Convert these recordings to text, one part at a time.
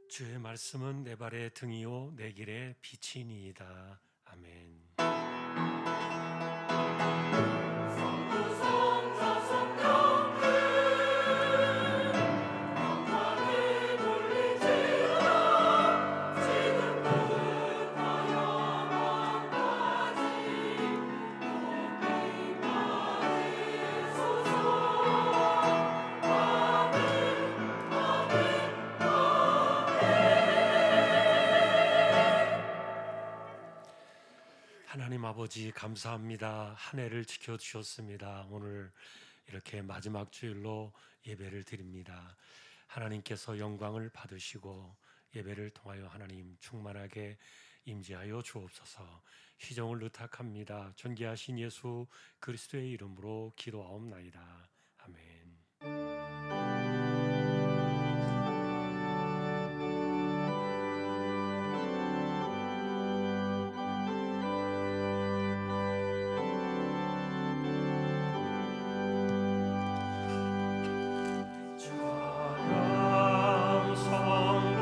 주의 말씀은 내 발의 등이요 내 길의 빛이니이다. 아멘. 하나님 아버지 감사합니다. 한 해를 지켜주셨습니다. 오늘 이렇게 마지막 주일로 예배를 드립니다. 하나님께서 영광을 받으시고 예배를 통하여 하나님 충만하게 임재하여 주옵소서. 희정을 의탁합니다. 존귀하신 예수 그리스도의 이름으로 기도하옵나이다. 아멘. 찬양 성부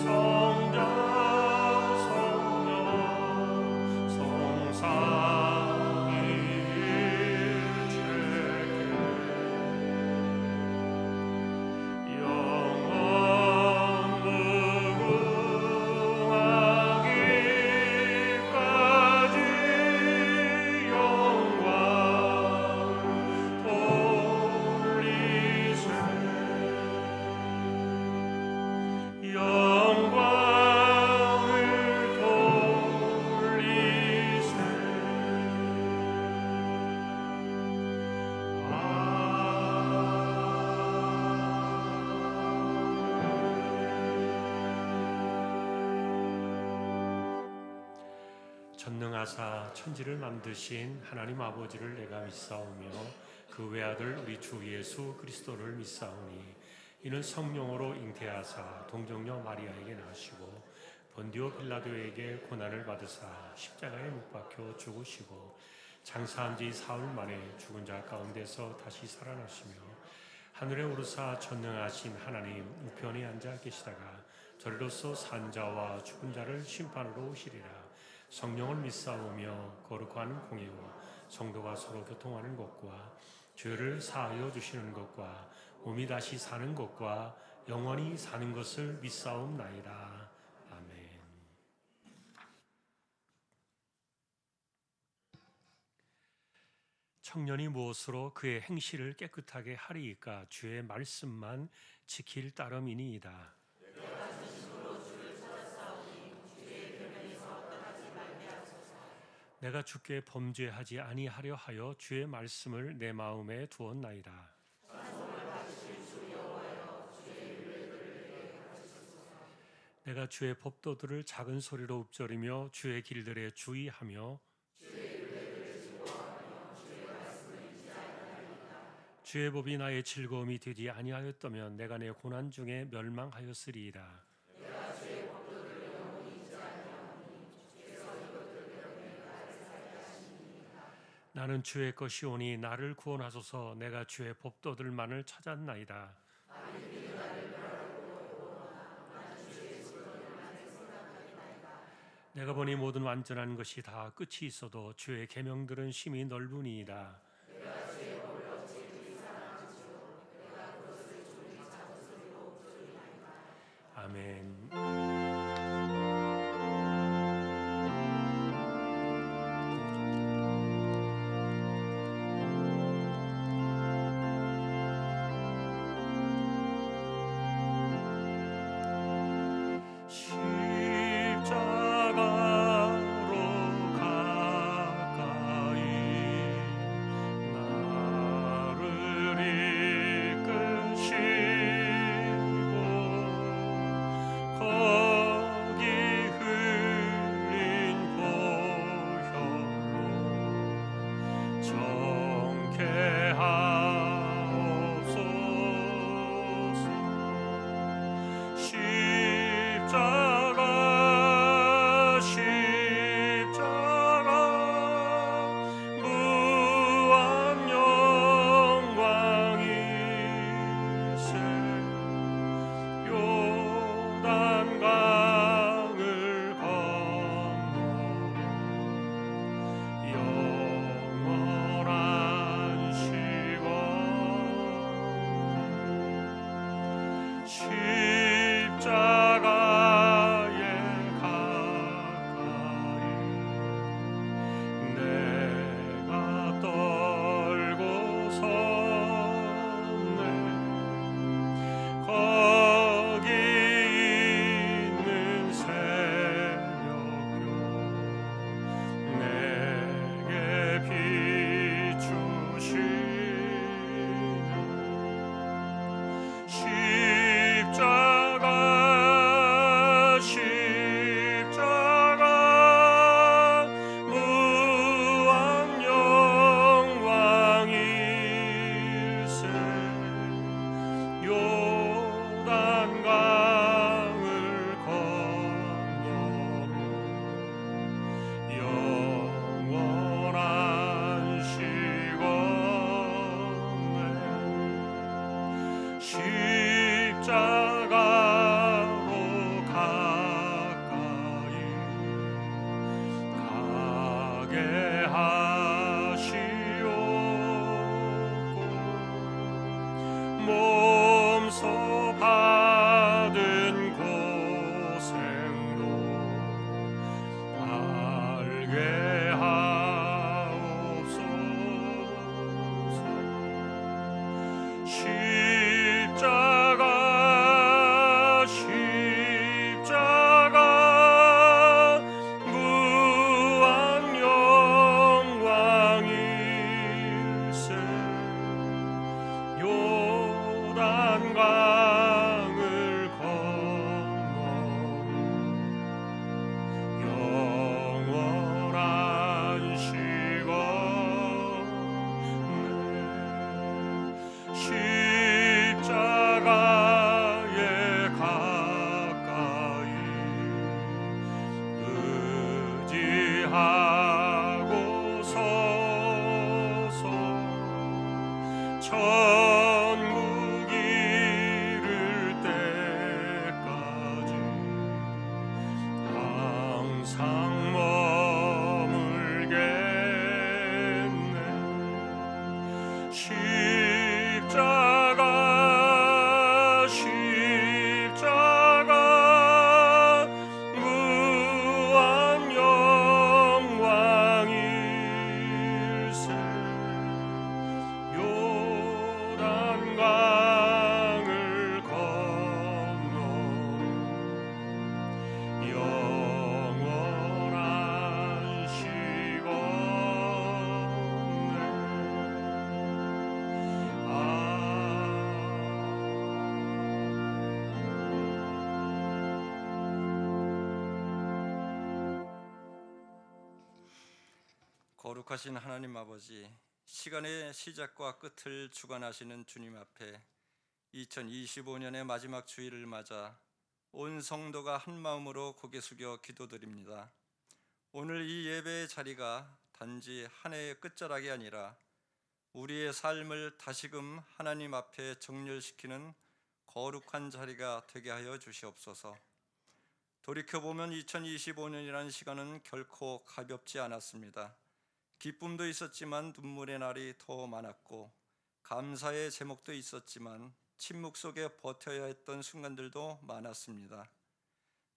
성자 성령 성삼위일체계 영원 무궁하기까지 영광 돌리세 영광을 돌리세. 전능하사 천지를 만드신 하나님 아버지를 내가 믿사오며 그 외아들 우리 주 예수 그리스도를 믿사오니 이는 성령으로 잉태하사 동정녀 마리아에게 나시고 본디오 빌라도에게 고난을 받으사 십자가에 못 박혀 죽으시고 장사한 지 사흘 만에 죽은 자 가운데서 다시 살아나시며 하늘에 오르사 전능하신 하나님 우편에 앉아 계시다가 저리로서 산 자와 죽은 자를 심판으로 오시리라. 성령을 믿사오며 거룩한 공예와 성도가 서로 교통하는 것과 죄를 사하여 주시는 것과 몸이 다시 사는 것과 영원히 사는 것을 믿사옵나이다. 아멘. 청년이 무엇으로 그의 행실을 깨끗하게 하리이까? 주의 말씀만 지킬 따름이니이다. 내가 주께 범죄하지 아니하려 하여 주의 말씀을 내 마음에 두었나이다. 내가 주의 법도들을 작은 소리로 읊조리며 주의 길들에 주의하며 주의 법이 나의 즐거움이 되지 아니하였다면 내가 내 고난 중에 멸망하였으리이다. 나는 주의 것이오니 나를 구원하소서. 내가 주의 법도들만을 찾았나이다. 내가 보니 모든 완전한 것이 다 끝이 있어도 주의 계명들은 심히 넓으니이다. 아멘. 십자가로 가까이 나를 이끄시고 십자가에 가까이 내가 떨고 섰네. 거기 있는 새벽별 내게 비추시는 십자가 무한 영광일세. 요단강을 건너 영원한 시건네. 십자가로 가까이 가게 하시옵고 몸소 받은 고생도 알게 하옵소서. 십자가 무한 영광일세. 요단강을 건너 영원한 시건네. 십자가에 가까이 의지하고 서서 천국 이를 때까지 항상 머물겠네. 십자가 무한 영광일세. 요단강을 건너 영원한 시건네. 거룩하신 하나님 아버지, 시간의 시작과 끝을 주관하시는 주님 앞에 2025년의 마지막 주일을 맞아 온 성도가 한 마음으로 고개 숙여 기도드립니다. 오늘 이 예배의 자리가 단지 한 해의 끝자락이 아니라 우리의 삶을 다시금 하나님 앞에 정렬시키는 거룩한 자리가 되게 하여 주시옵소서. 돌이켜보면 2025년이라는 시간은 결코 가볍지 않았습니다. 기쁨도 있었지만 눈물의 날이 더 많았고, 감사의 제목도 있었지만 침묵 속에 버텨야 했던 순간들도 많았습니다.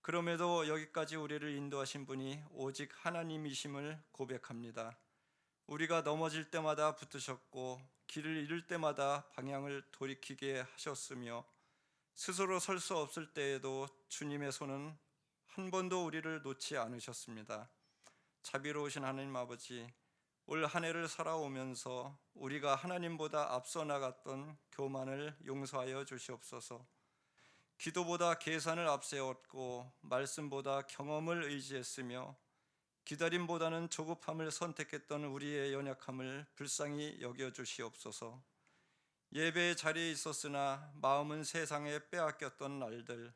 그럼에도 여기까지 우리를 인도하신 분이 오직 하나님이심을 고백합니다. 우리가 넘어질 때마다 붙으셨고 길을 잃을 때마다 방향을 돌이키게 하셨으며, 스스로 설 수 없을 때에도 주님의 손은 한 번도 우리를 놓지 않으셨습니다. 자비로우신 하나님 아버지, 올 한 해를 살아오면서 우리가 하나님보다 앞서 나갔던 교만을 용서하여 주시옵소서. 기도보다 계산을 앞세웠고 말씀보다 경험을 의지했으며 기다림보다는 조급함을 선택했던 우리의 연약함을 불쌍히 여겨주시옵소서. 예배의 자리에 있었으나 마음은 세상에 빼앗겼던 날들,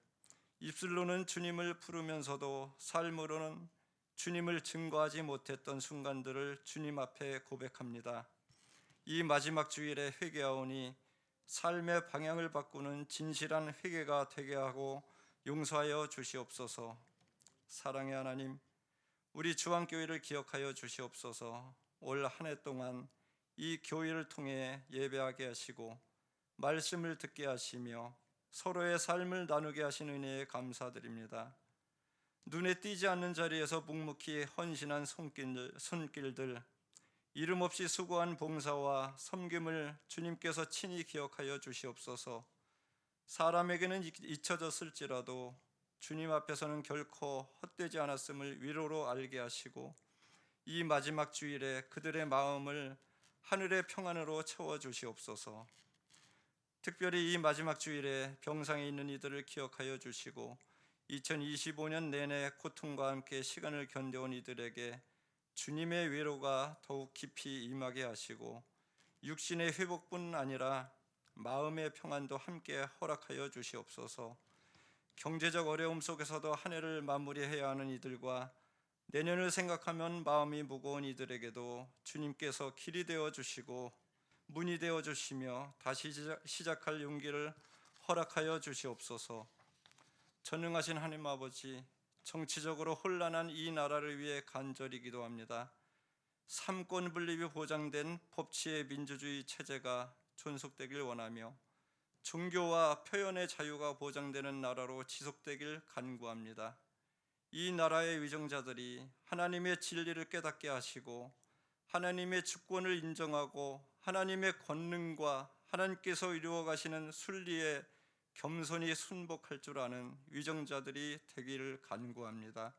입술로는 주님을 부르면서도 삶으로는 주님을 증거하지 못했던 순간들을 주님 앞에 고백합니다. 이 마지막 주일에 회개하오니 삶의 방향을 바꾸는 진실한 회개가 되게 하고 용서하여 주시옵소서. 사랑의 하나님, 우리 주안교회를 기억하여 주시옵소서. 올 한 해 동안 이 교회를 통해 예배하게 하시고 말씀을 듣게 하시며 서로의 삶을 나누게 하신 은혜에 감사드립니다. 눈에 띄지 않는 자리에서 묵묵히 헌신한 손길들, 이름 없이 수고한 봉사와 섬김을 주님께서 친히 기억하여 주시옵소서. 사람에게는 잊혀졌을지라도 주님 앞에서는 결코 헛되지 않았음을 위로로 알게 하시고 이 마지막 주일에 그들의 마음을 하늘의 평안으로 채워 주시옵소서. 특별히 이 마지막 주일에 병상에 있는 이들을 기억하여 주시고 2025년 내내 고통과 함께 시간을 견뎌온 이들에게 주님의 위로가 더욱 깊이 임하게 하시고 육신의 회복뿐 아니라 마음의 평안도 함께 허락하여 주시옵소서. 경제적 어려움 속에서도 한 해를 마무리해야 하는 이들과 내년을 생각하면 마음이 무거운 이들에게도 주님께서 길이 되어 주시고 문이 되어 주시며 다시 시작할 용기를 허락하여 주시옵소서. 전능하신 하나님 아버지, 정치적으로 혼란한 이 나라를 위해 간절히 기도합니다. 삼권 분립이 보장된 법치의 민주주의 체제가 존속되길 원하며 종교와 표현의 자유가 보장되는 나라로 지속되길 간구합니다. 이 나라의 위정자들이 하나님의 진리를 깨닫게 하시고 하나님의 주권을 인정하고 하나님의 권능과 하나님께서 이루어 가시는 순리에 겸손히 순복할 줄 아는 위정자들이 되기를 간구합니다.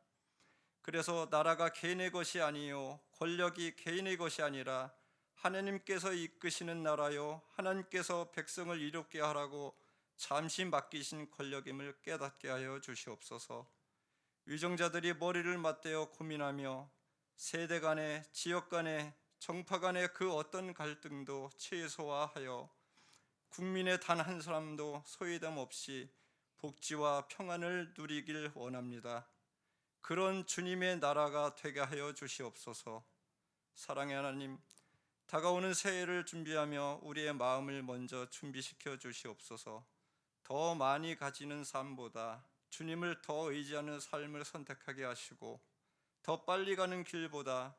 그래서 나라가 개인의 것이 아니요 권력이 개인의 것이 아니라 하나님께서 이끄시는 나라요 하나님께서 백성을 이롭게 하라고 잠시 맡기신 권력임을 깨닫게 하여 주시옵소서. 위정자들이 머리를 맞대어 고민하며 세대 간의, 지역 간의, 정파 간의 그 어떤 갈등도 최소화하여 국민의 단 한 사람도 소외됨 없이 복지와 평안을 누리길 원합니다. 그런 주님의 나라가 되게 하여 주시옵소서. 사랑의 하나님, 다가오는 새해를 준비하며 우리의 마음을 먼저 준비시켜 주시옵소서. 더 많이 가지는 삶보다 주님을 더 의지하는 삶을 선택하게 하시고 더 빨리 가는 길보다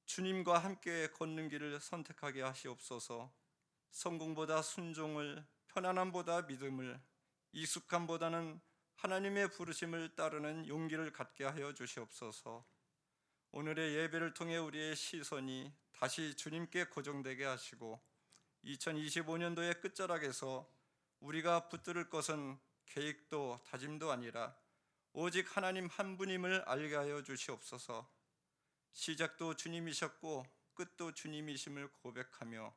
주님과 함께 걷는 길을 선택하게 하시옵소서. 성공보다 순종을, 편안함보다 믿음을, 익숙함보다는 하나님의 부르심을 따르는 용기를 갖게 하여 주시옵소서. 오늘의 예배를 통해 우리의 시선이 다시 주님께 고정되게 하시고 2025년도의 끝자락에서 우리가 붙들을 것은 계획도 다짐도 아니라 오직 하나님 한 분임을 알게 하여 주시옵소서. 시작도 주님이셨고 끝도 주님이심을 고백하며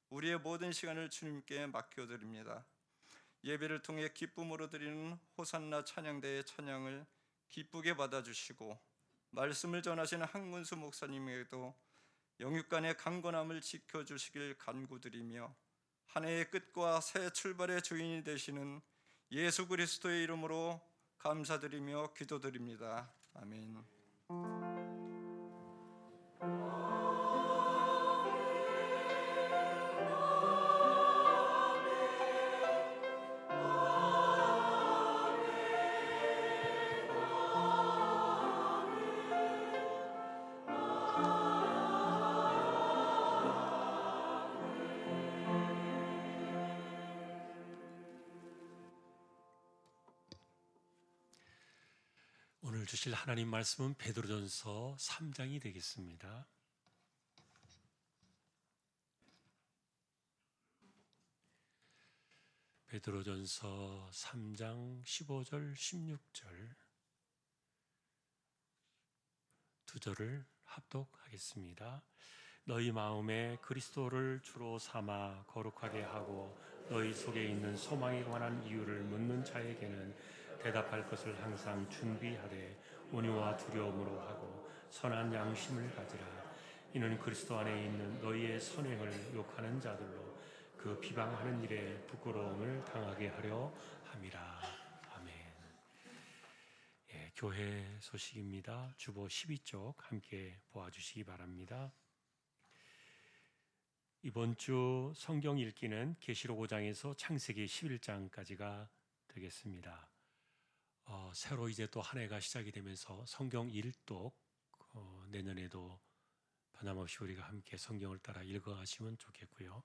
우리의 모든 시간을 주님께 맡겨드립니다. 예배를 통해 기쁨으로 드리는 호산나 찬양대의 찬양을 기쁘게 받아주시고 말씀을 전하시는 한문수 목사님에게도 영육간의 강건함을 지켜주시길 간구드리며 한 해의 끝과 새 출발의 주인이 되시는 예수 그리스도의 이름으로 감사드리며 기도드립니다. 아멘. 오늘 주실 하나님 말씀은 베드로전서 3장이 되겠습니다. 베드로전서 3장 15절 16절 두 절을 합독하겠습니다. 너희 마음에 그리스도를 주로 삼아 거룩하게 하고 너희 속에 있는 소망에 관한 이유를 묻는 자에게는 대답할 것을 항상 준비하되 온유와 두려움으로 하고 선한 양심을 가지라. 이는 그리스도 안에 있는 너희의 선행을 욕하는 자들로 그 비방하는 일에 부끄러움을 당하게 하려 함이라. 아멘. 교회 소식입니다. 주보 12쪽 함께 보아주시기 바랍니다. 이번 주 성경 읽기는 계시록 5장에서 창세기 11장까지가 되겠습니다. 새로 이제 또 한 해가 시작이 되면서 성경 일독 내년에도 변함없이 우리가 함께 성경을 따라 읽어가시면 좋겠고요.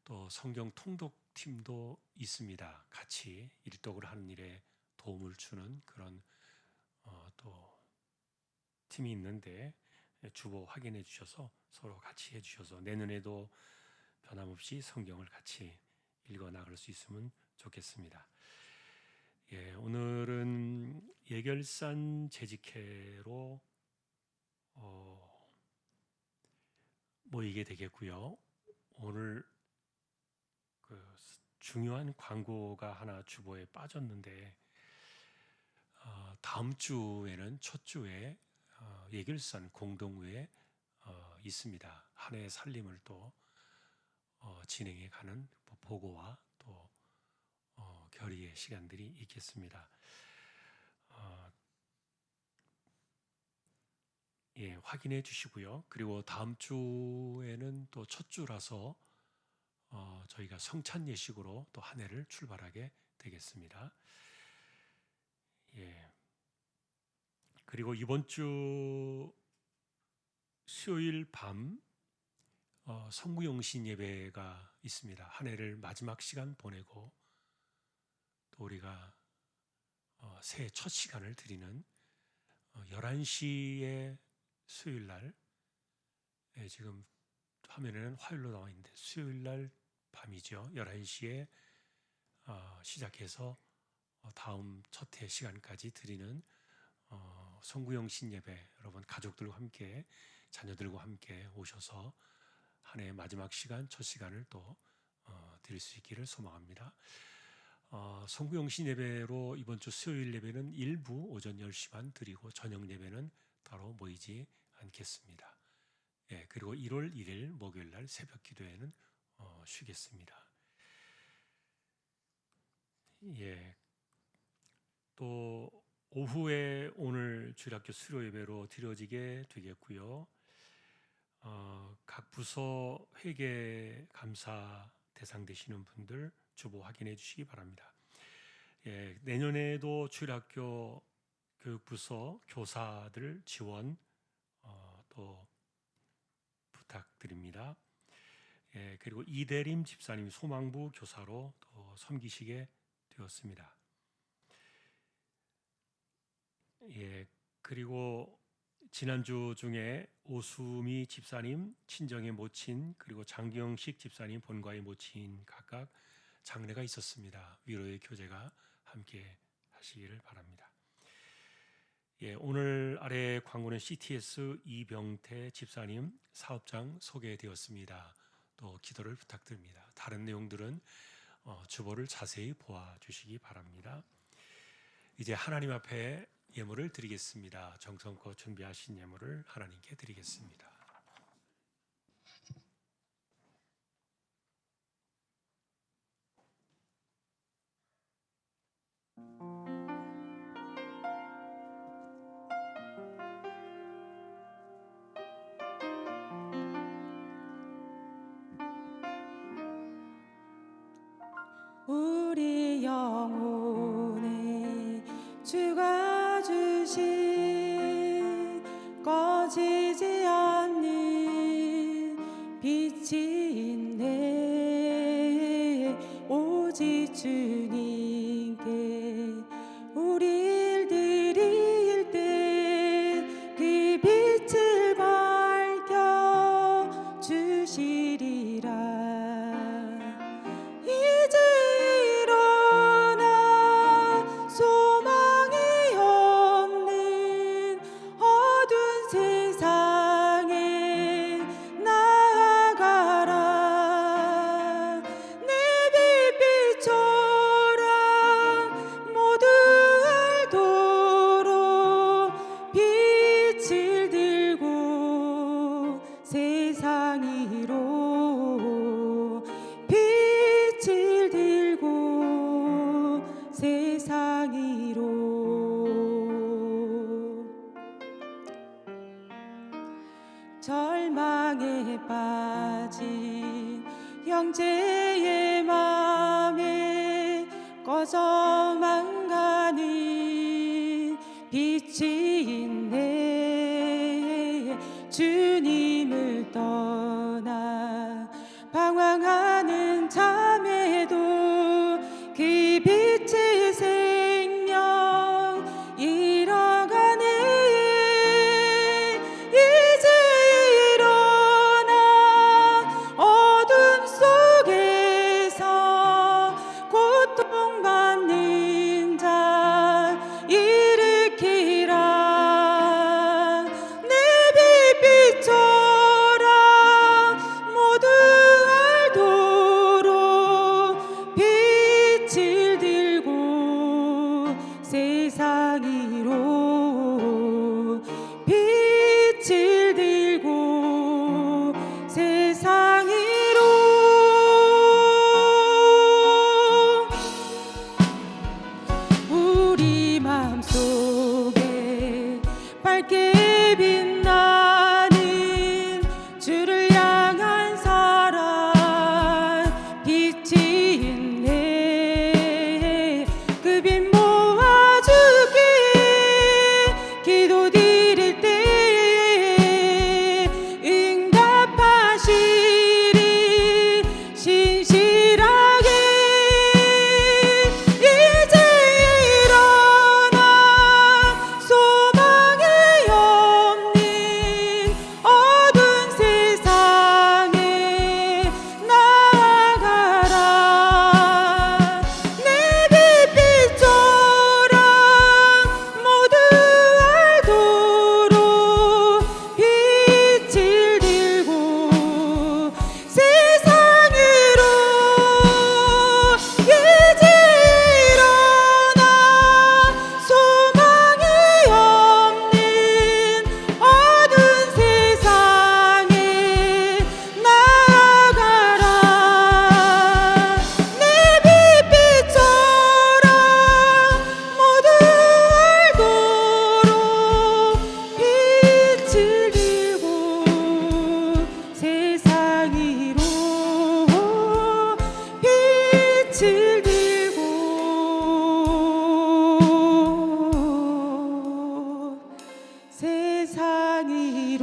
또 성경 통독팀도 있습니다. 같이 일독을 하는 일에 도움을 주는 그런 또 팀이 있는데 주보 확인해 주셔서 서로 같이 해주셔서 내년에도 변함없이 성경을 같이 읽어 나갈 수 있으면 좋겠습니다. 오늘은 예결산 재직회로 모이게 되겠고요. 오늘 그 중요한 광고가 하나 주보에 빠졌는데 다음 주에는 첫 주에 예결산 공동회에 있습니다. 한 해의 살림을 또 진행해 가는 보고와 또 결의의 시간들이 있겠습니다. 확인해 주시고요. 그리고 다음 주에는 또 첫 주라서 저희가 성찬 예식으로 또 한 해를 출발하게 되겠습니다. 그리고 이번 주 수요일 밤 성구영신 예배가 있습니다. 한 해를 마지막 시간 보내고 또 우리가 새해 첫 시간을 드리는 11시에 수요일 날 지금 화면에는 화요일로 나와 있는데 수요일 날 밤이죠. 11시에 시작해서 다음 첫 해 시간까지 드리는 성구영신 예배, 여러분 가족들과 함께 자녀들과 함께 오셔서 한 해의 마지막 시간, 첫 시간을 또 드릴 수 있기를 소망합니다. 성구영신 예배로 이번 주 수요일 예배는 일부 오전 10시만 드리고 저녁 예배는 따로 모이지 않겠습니다. 그리고 1월 1일 목요일 날 새벽 기도회는 쉬겠습니다. 또 오후에 오늘 주일학교 수료 예배로 드려지게 되겠고요. 각 부서 회계 감사 대상 되시는 분들 주보 확인해 주시기 바랍니다. 내년에도 주일학교 교육부서 교사들 지원 또 부탁드립니다. 그리고 이대림 집사님 소망부 교사로 또 섬기시게 되었습니다. 그리고 지난주 중에 오수미 집사님 친정의 모친 그리고 장경식 집사님 본가의 모친 각각 장례가 있었습니다. 위로의 교제가 함께 하시기를 바랍니다. 오늘 아래 광고는 CTS 이병태 집사님 사업장 소개되었습니다. 또 기도를 부탁드립니다. 다른 내용들은 주보를 자세히 보아주시기 바랍니다. 이제 하나님 앞에 예물을 드리겠습니다. 정성껏 준비하신 예물을 하나님께 드리겠습니다. 우리 영혼에 주가 주신 꺼지지 않는 빛이 있네. 오직 주님께 우릴 드릴 때 그 빛을 밝혀 주시리라. 이제 일어나 소망이 없는 어두운 세상에 나아가라. 내 빛빛처럼 모두 알도록 빛을 들고 세상 위로 빛을 들고 세상 위로 절망에 빠진 형제의 맘에 꺼져만 가는 빛이 있네. 주님을 떠나 방황하는 그 빚 모아주기 기도 드릴 때에 응답하시리 신실하게 이제 일어나 소망이 없는 어두운 세상에 나아가라. 내 빛빛처럼 모두 알도록 빛을 들고 세상으로 이제 일어나 소망이 없는 어두운 세상에 나아가라. 내 빛빛처럼 모두 알도록 빛을 들고 세상으로 빛을 들고 세상으로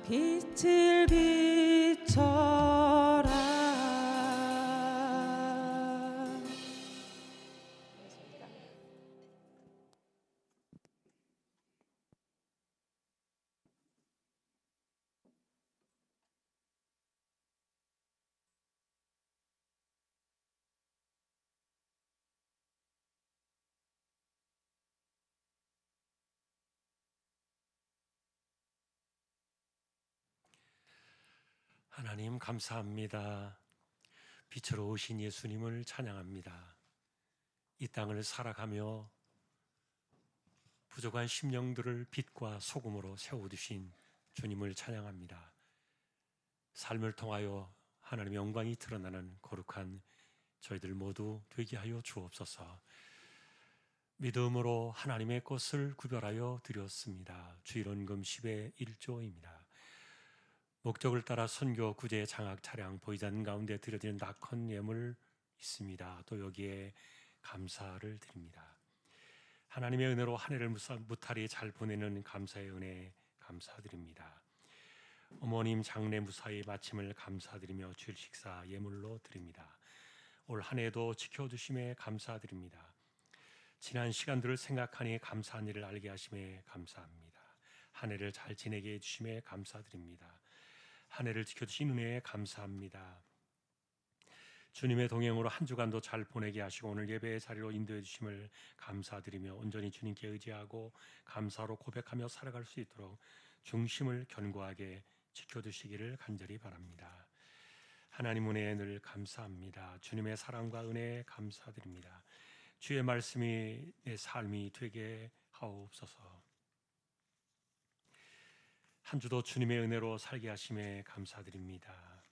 빛을 비춰라. 하나님 감사합니다. 빛으로 오신 예수님을 찬양합니다. 이 땅을 살아가며 부족한 심령들을 빛과 소금으로 세워두신 주님을 찬양합니다. 삶을 통하여 하나님의 영광이 드러나는 거룩한 저희들 모두 되게 하여 주옵소서. 믿음으로 하나님의 것을 구별하여 드렸습니다. 주일원금 10의 1조입니다. 목적을 따라 선교, 구제, 장학, 차량, 보이지 않는 가운데 드려지는 낙헌 예물 있습니다. 또 여기에 감사를 드립니다. 하나님의 은혜로 한 해를 무탈히 잘 보내는 감사의 은혜 감사드립니다. 어머님 장례 무사히 마침을 감사드리며 주일 식사 예물로 드립니다. 올 한 해도 지켜주심에 감사드립니다. 지난 시간들을 생각하니 감사한 일을 알게 하심에 감사합니다. 한 해를 잘 지내게 해주심에 감사드립니다. 한 해를 지켜주신 은혜에 감사합니다. 주님의 동행으로 한 주간도 잘 보내게 하시고 오늘 예배의 자리로 인도해 주심을 감사드리며 온전히 주님께 의지하고 감사로 고백하며 살아갈 수 있도록 중심을 견고하게 지켜주시기를 간절히 바랍니다. 하나님 은혜에 늘 감사합니다. 주님의 사랑과 은혜에 감사드립니다. 주의 말씀이 내 삶이 되게 하옵소서. 한 주도 주님의 은혜로 살게 하심에 감사드립니다.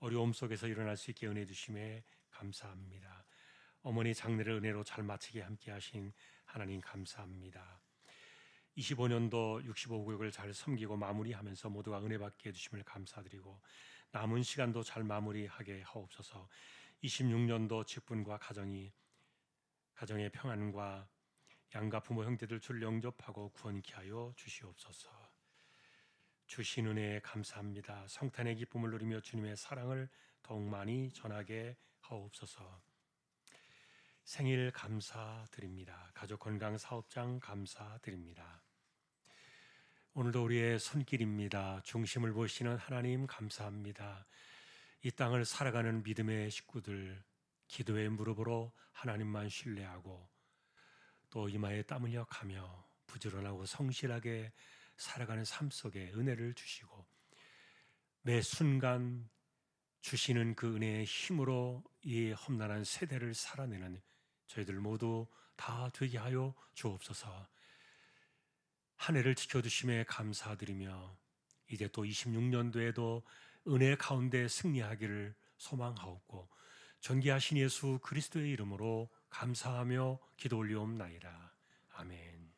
어려움 속에서 일어날 수 있게 은혜 주심에 감사합니다. 어머니 장례를 은혜로 잘 마치게 함께 하신 하나님 감사합니다. 25년도 65구역을 잘 섬기고 마무리하면서 모두가 은혜 받게 해주심을 감사드리고 남은 시간도 잘 마무리하게 하옵소서. 26년도 직분과 가정의 평안과 양가 부모 형제들 줄 영접하고 구원케 하여 주시옵소서. 주신 은혜에 감사합니다. 성탄의 기쁨을 누리며 주님의 사랑을 더욱 많이 전하게 하옵소서. 생일 감사드립니다. 가족 건강 사업장 감사드립니다. 오늘도 우리의 손길입니다. 중심을 보시는 하나님 감사합니다. 이 땅을 살아가는 믿음의 식구들 기도의 무릎으로 하나님만 신뢰하고 또 이마에 땀 흘려 가며 부지런하고 성실하게 살아가는 삶 속에 은혜를 주시고 매 순간 주시는 그 은혜의 힘으로 이 험난한 세대를 살아내는 저희들 모두 다 되게 하여 주옵소서. 한 해를 지켜주심에 감사드리며 이제 또 26년도에도 은혜 가운데 승리하기를 소망하옵고 존귀하신 예수 그리스도의 이름으로 감사하며 기도 올리옵나이다. 아멘.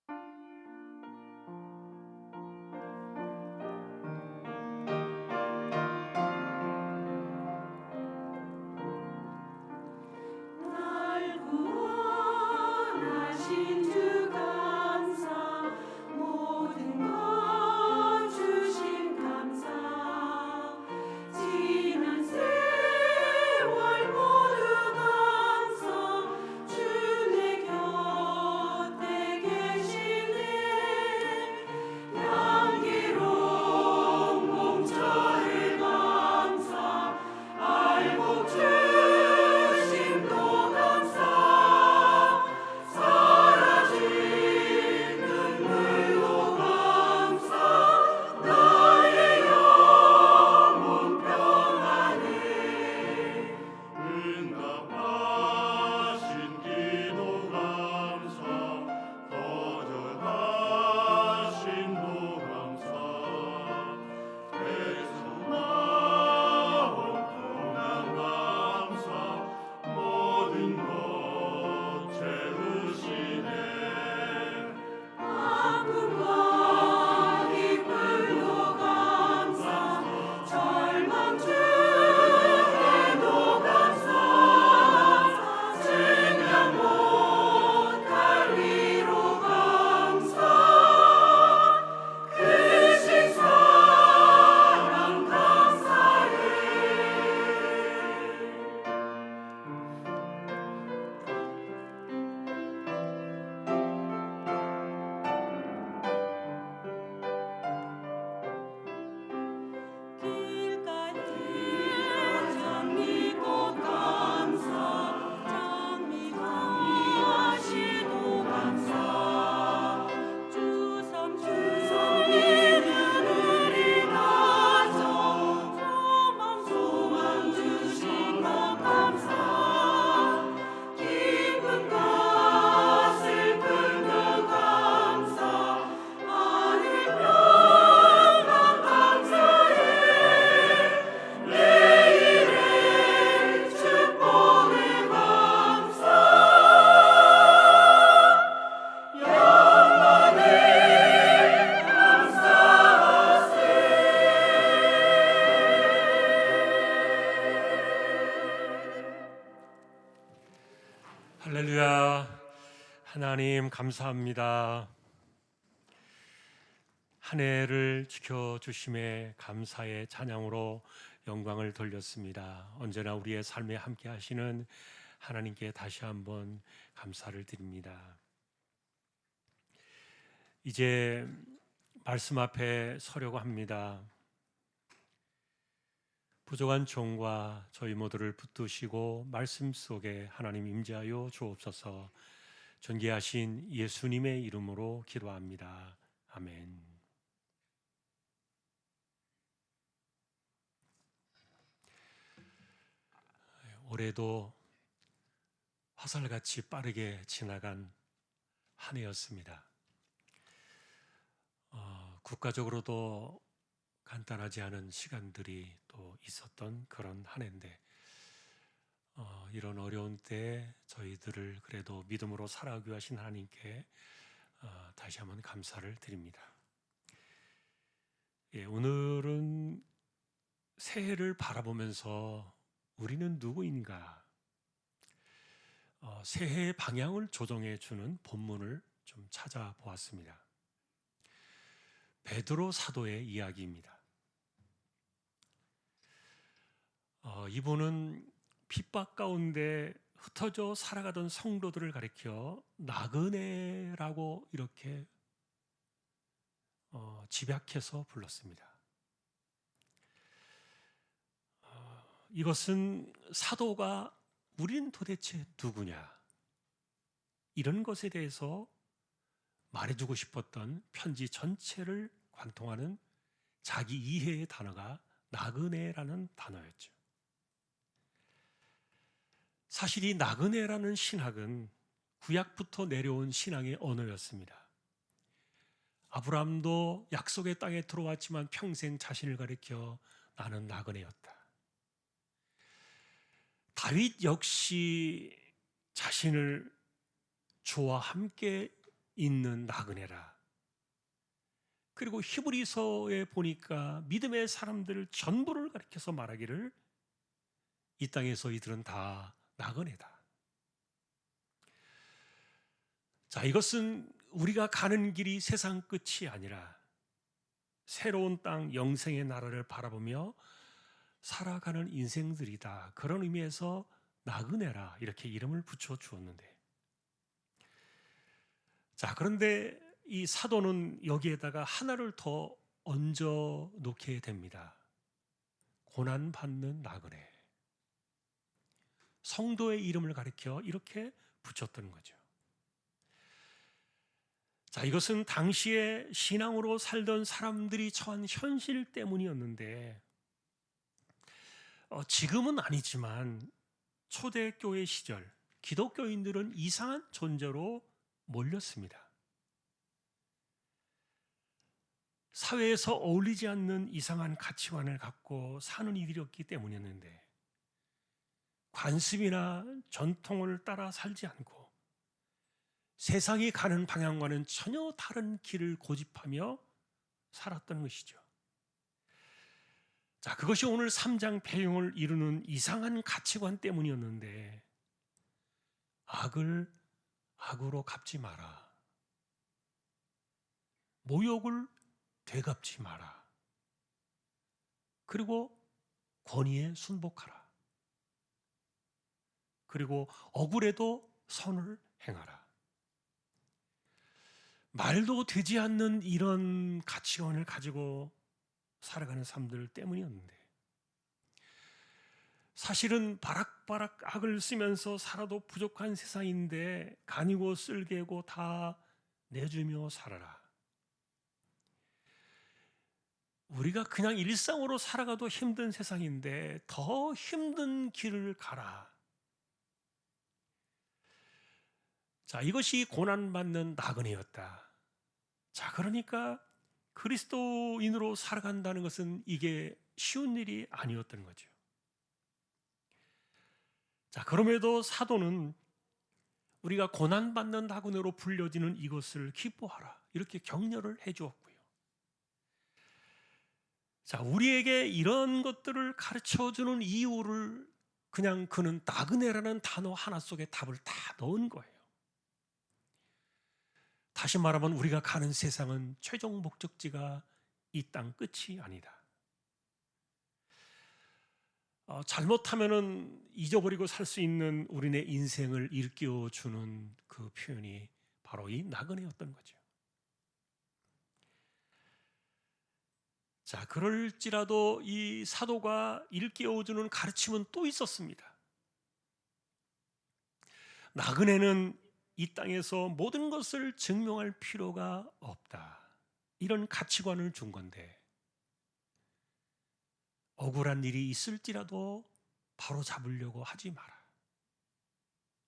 날 구원하신 주 감사 모든 것 주신 감사 지난 세월 모두 감사 주내 곁에 계시네 향기로운 몸처리 감사 알복 주심도 감사 사라진 눈물도 감사 나의 영혼 평안해 응답하신 기도 감사 거절하신 도 감사 백성 나온 동안 감사 모든 것 채우시네 아픔과 기쁨도 감사 절망 중에도 감사 생각 못할 위로 감사 크신 사랑 감사해 길가에 장미꽃 감사 장미하시도 감사 주섬 이는 우리 가정 소망 주신 것 감사 기쁨과 슬픔도 감사 하늘 평강 감사해 내일의 축복을 감사 영원히 감사하세 할렐루야. 하나님 감사합니다. 한 해를 지켜주심에 감사의 찬양으로 영광을 돌렸습니다. 언제나 우리의 삶에 함께 하시는 하나님께 다시 한번 감사를 드립니다. 이제 말씀 앞에 서려고 합니다. 부족한 종과 저희 모두를 붙드시고 말씀 속에 하나님 임재하여 주옵소서. 존귀하신 예수님의 이름으로 기도합니다. 아멘. 올해도 화살같이 빠르게 지나간 한 해였습니다. 국가적으로도 간단하지 않은 시간들이 또 있었던 그런 한 해인데 이런 어려운 때에 저희들을 그래도 믿음으로 살아가게 하신 하나님께 다시 한번 감사를 드립니다. 오늘은 새해를 바라보면서 우리는 누구인가? 새해의 방향을 조정해 주는 본문을 좀 찾아보았습니다. 베드로 사도의 이야기입니다. 이분은 핍박 가운데 흩어져 살아가던 성도들을 가리켜 나그네라고 이렇게 집약해서 불렀습니다. 이것은 사도가 우리는 도대체 누구냐? 이런 것에 대해서 말해주고 싶었던 편지 전체를 관통하는 자기 이해의 단어가 나그네라는 단어였죠. 사실 이 나그네라는 신학은 구약부터 내려온 신앙의 언어였습니다. 아브라함도 약속의 땅에 들어왔지만 평생 자신을 가리켜 나는 나그네였다. 다윗 역시 자신을 주와 함께 있는 나그네라. 그리고 히브리서에 보니까 믿음의 사람들 전부를 가리켜서 말하기를 이 땅에서 이들은 다 나그네다. 자, 이것은 우리가 가는 길이 세상 끝이 아니라 새로운 땅 영생의 나라를 바라보며 살아가는 인생들이다. 그런 의미에서 나그네라 이렇게 이름을 붙여 주었는데, 자, 그런데 이 사도는 여기에다가 하나를 더 얹어 놓게 됩니다. 고난받는 나그네. 성도의 이름을 가리켜 이렇게 붙였던 거죠. 자, 이것은 당시에 신앙으로 살던 사람들이 처한 현실 때문이었는데, 지금은 아니지만 초대교회 시절 기독교인들은 이상한 존재로 몰렸습니다. 사회에서 어울리지 않는 이상한 가치관을 갖고 사는 이들이었기 때문이었는데, 관습이나 전통을 따라 살지 않고 세상이 가는 방향과는 전혀 다른 길을 고집하며 살았던 것이죠. 자, 그것이 오늘 3장 배경을 이루는 이상한 가치관 때문이었는데, 악을 악으로 갚지 마라. 모욕을 되갚지 마라. 그리고 권위에 순복하라. 그리고 억울해도 선을 행하라. 말도 되지 않는 이런 가치관을 가지고 살아가는 사람들 때문이었는데, 사실은 바락바락 악을 쓰면서 살아도 부족한 세상인데 간이고 쓸개고 다 내주며 살아라. 우리가 그냥 일상으로 살아가도 힘든 세상인데 더 힘든 길을 가라. 자, 이것이 고난받는 나그네였다. 자, 그러니까 그리스도인으로 살아간다는 것은 이게 쉬운 일이 아니었던 거죠. 자, 그럼에도 사도는 우리가 고난받는 나그네로 불려지는 이것을 기뻐하라 이렇게 격려를 해주었고요. 자, 우리에게 이런 것들을 가르쳐주는 이유를 그냥 그는 나그네라는 단어 하나 속에 답을 다 넣은 거예요. 다시 말하면 우리가 가는 세상은 최종 목적지가 이 땅 끝이 아니다. 잘못하면은 잊어버리고 살 수 있는 우리네 인생을 일깨워주는 그 표현이 바로 이 나그네였던 거죠. 자, 그럴지라도 이 사도가 일깨워주는 가르침은 또 있었습니다. 나그네는 이 땅에서 모든 것을 증명할 필요가 없다. 이런 가치관을 준 건데, 억울한 일이 있을지라도 바로 잡으려고 하지 마라.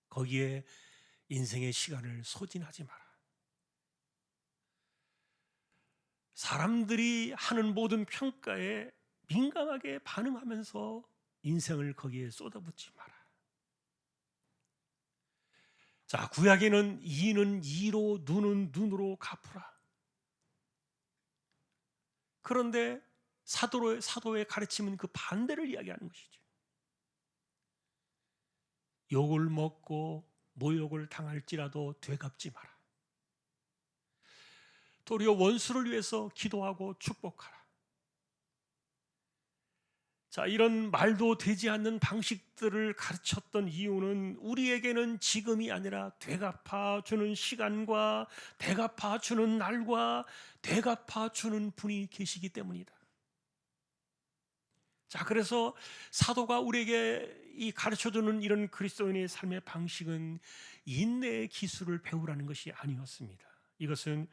거기에 인생의 시간을 소진하지 마라. 사람들이 하는 모든 평가에 민감하게 반응하면서 인생을 거기에 쏟아붓지 마라. 자, 구약에는 이는 이로 눈은 눈으로 갚으라. 그런데 사도의 가르침은 그 반대를 이야기하는 것이죠. 욕을 먹고 모욕을 당할지라도 되갚지 마라. 도리어 원수를 위해서 기도하고 축복하라. 자, 이런 말도 되지 않는 방식들을 가르쳤던 이유는 우리에게는 지금이 아니라 되갚아 주는 시간과 되갚아 주는 날과 되갚아 주는 분이 계시기 때문이다. 자, 그래서 사도가 우리에게 이 가르쳐주는 이런 그리스도인의 삶의 방식은 인내의 기술을 배우라는 것이 아니었습니다. 이것은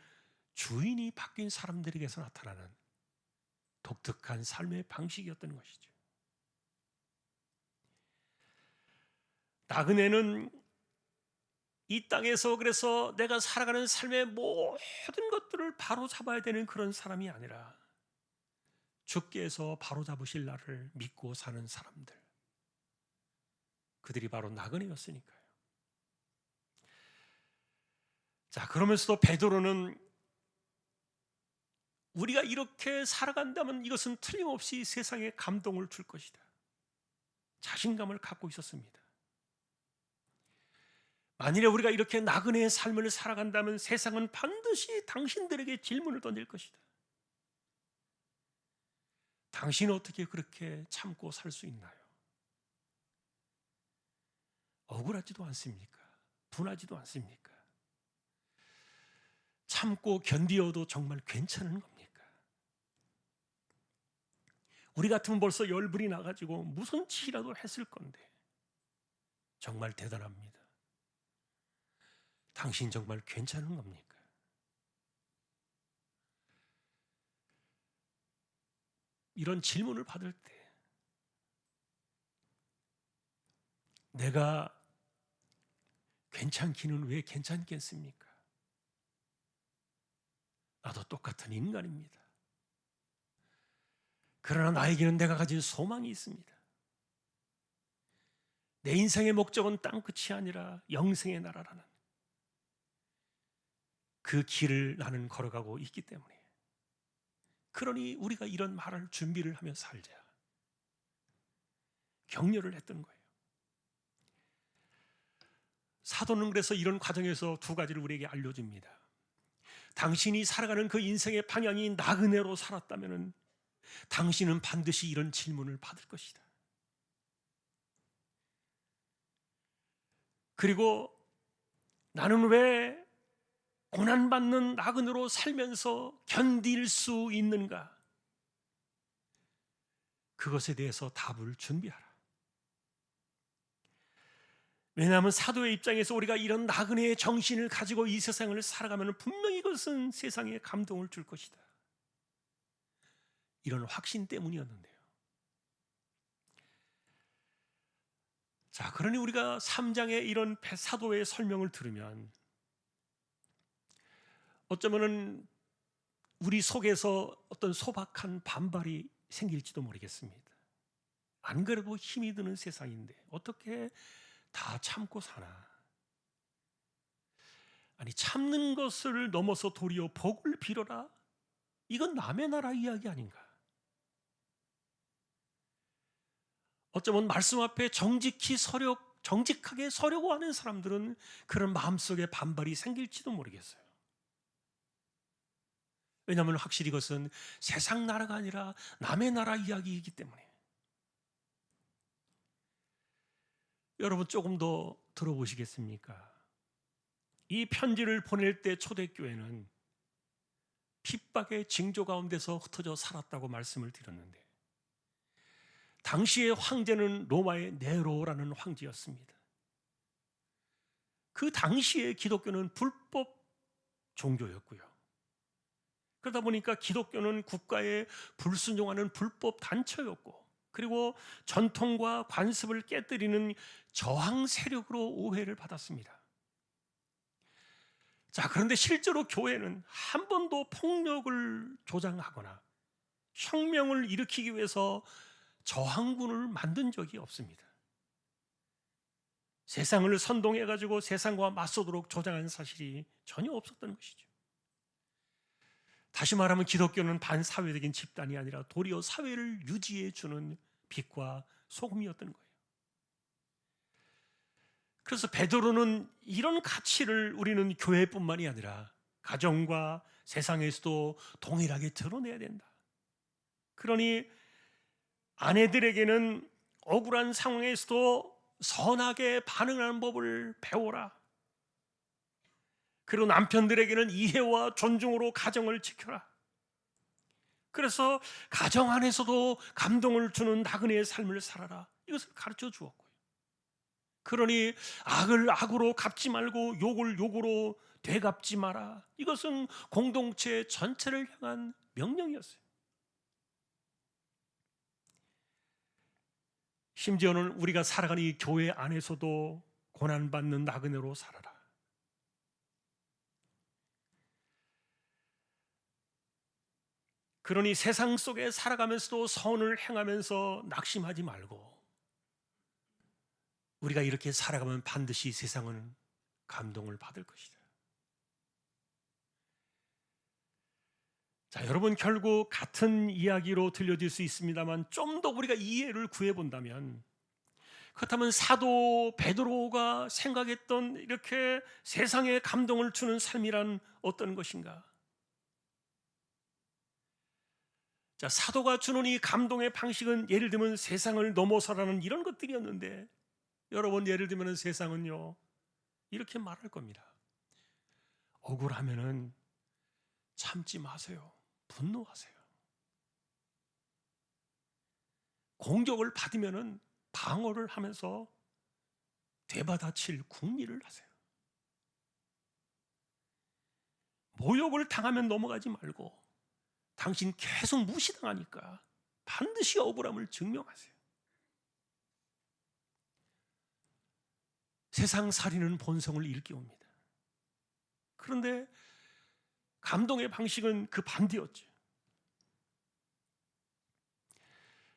주인이 바뀐 사람들에게서 나타나는 독특한 삶의 방식이었던 것이죠. 나그네는 이 땅에서 그래서 내가 살아가는 삶의 모든 것들을 바로 잡아야 되는 그런 사람이 아니라 주께서 바로 잡으실 날을 믿고 사는 사람들, 그들이 바로 나그네였으니까요. 자, 그러면서도 베드로는 우리가 이렇게 살아간다면 이것은 틀림없이 세상에 감동을 줄 것이다, 자신감을 갖고 있었습니다. 만일에 우리가 이렇게 나그네의 삶을 살아간다면 세상은 반드시 당신들에게 질문을 던질 것이다. 당신은 어떻게 그렇게 참고 살 수 있나요? 억울하지도 않습니까? 분하지도 않습니까? 참고 견디어도 정말 괜찮은 겁니까? 우리 같으면 벌써 열불이 나가지고 무슨 짓이라도 했을 건데 정말 대단합니다. 당신 정말 괜찮은 겁니까? 이런 질문을 받을 때 내가 괜찮기는 왜 괜찮겠습니까? 나도 똑같은 인간입니다. 그러나 나에게는 내가 가진 소망이 있습니다. 내 인생의 목적은 땅끝이 아니라 영생의 나라라는 그 길을 나는 걸어가고 있기 때문에, 그러니 우리가 이런 말을 준비를 하며 살자 격려를 했던 거예요. 사도는 그래서 이런 과정에서 두 가지를 우리에게 알려줍니다. 당신이 살아가는 그 인생의 방향이 나그네로 살았다면 당신은 반드시 이런 질문을 받을 것이다. 그리고 나는 왜 고난받는 나그네로 살면서 견딜 수 있는가? 그것에 대해서 답을 준비하라. 왜냐하면 사도의 입장에서 우리가 이런 나그네의 정신을 가지고 이 세상을 살아가면 분명히 이것은 세상에 감동을 줄 것이다, 이런 확신 때문이었는데요. 자, 그러니 우리가 3장의 이런 사도의 설명을 들으면 어쩌면은 우리 속에서 어떤 소박한 반발이 생길지도 모르겠습니다. 안 그래도 힘이 드는 세상인데 어떻게 다 참고 사나? 아니, 참는 것을 넘어서 도리어 복을 빌어라? 이건 남의 나라 이야기 아닌가? 어쩌면 말씀 앞에 정직하게 서려고 하는 사람들은 그런 마음속에 반발이 생길지도 모르겠어요. 왜냐하면 확실히 이것은 세상 나라가 아니라 남의 나라 이야기이기 때문에. 여러분, 조금 더 들어보시겠습니까? 이 편지를 보낼 때 초대교회는 핍박의 징조 가운데서 흩어져 살았다고 말씀을 드렸는데, 당시의 황제는 로마의 네로라는 황제였습니다. 그 당시의 기독교는 불법 종교였고요. 그러다 보니까 기독교는 국가에 불순종하는 불법 단체였고, 그리고 전통과 관습을 깨뜨리는 저항 세력으로 오해를 받았습니다. 자, 그런데 실제로 교회는 한 번도 폭력을 조장하거나 혁명을 일으키기 위해서 저항군을 만든 적이 없습니다. 세상을 선동해가지고 세상과 맞서도록 조장한 사실이 전혀 없었던 것이죠. 다시 말하면 기독교는 반사회적인 집단이 아니라 도리어 사회를 유지해 주는 빛과 소금이었던 거예요. 그래서 베드로는 이런 가치를 우리는 교회뿐만이 아니라 가정과 세상에서도 동일하게 드러내야 된다. 그러니 아내들에게는 억울한 상황에서도 선하게 반응하는 법을 배워라. 그리고 남편들에게는 이해와 존중으로 가정을 지켜라. 그래서 가정 안에서도 감동을 주는 나그네의 삶을 살아라. 이것을 가르쳐 주었고요. 그러니 악을 악으로 갚지 말고 욕을 욕으로 되갚지 마라. 이것은 공동체 전체를 향한 명령이었어요. 심지어는 우리가 살아가는 이 교회 안에서도 고난받는 나그네로 살아라. 그러니 세상 속에 살아가면서도 선을 행하면서 낙심하지 말고, 우리가 이렇게 살아가면 반드시 세상은 감동을 받을 것이다. 자, 여러분, 결국 같은 이야기로 들려질 수 있습니다만 좀 더 우리가 이해를 구해 본다면, 그렇다면 사도 베드로가 생각했던 이렇게 세상에 감동을 주는 삶이란 어떤 것인가? 자, 사도가 주는 이 감동의 방식은 예를 들면 세상을 넘어서라는 이런 것들이었는데, 여러분, 예를 들면 세상은요 이렇게 말할 겁니다. 억울하면은 참지 마세요. 분노하세요. 공격을 받으면은 방어를 하면서 되받아칠 궁리를 하세요. 모욕을 당하면 넘어가지 말고 당신 계속 무시당하니까 반드시 억울함을 증명하세요. 세상 살이는 본성을 일깨웁니다. 그런데 감동의 방식은 그 반대였죠.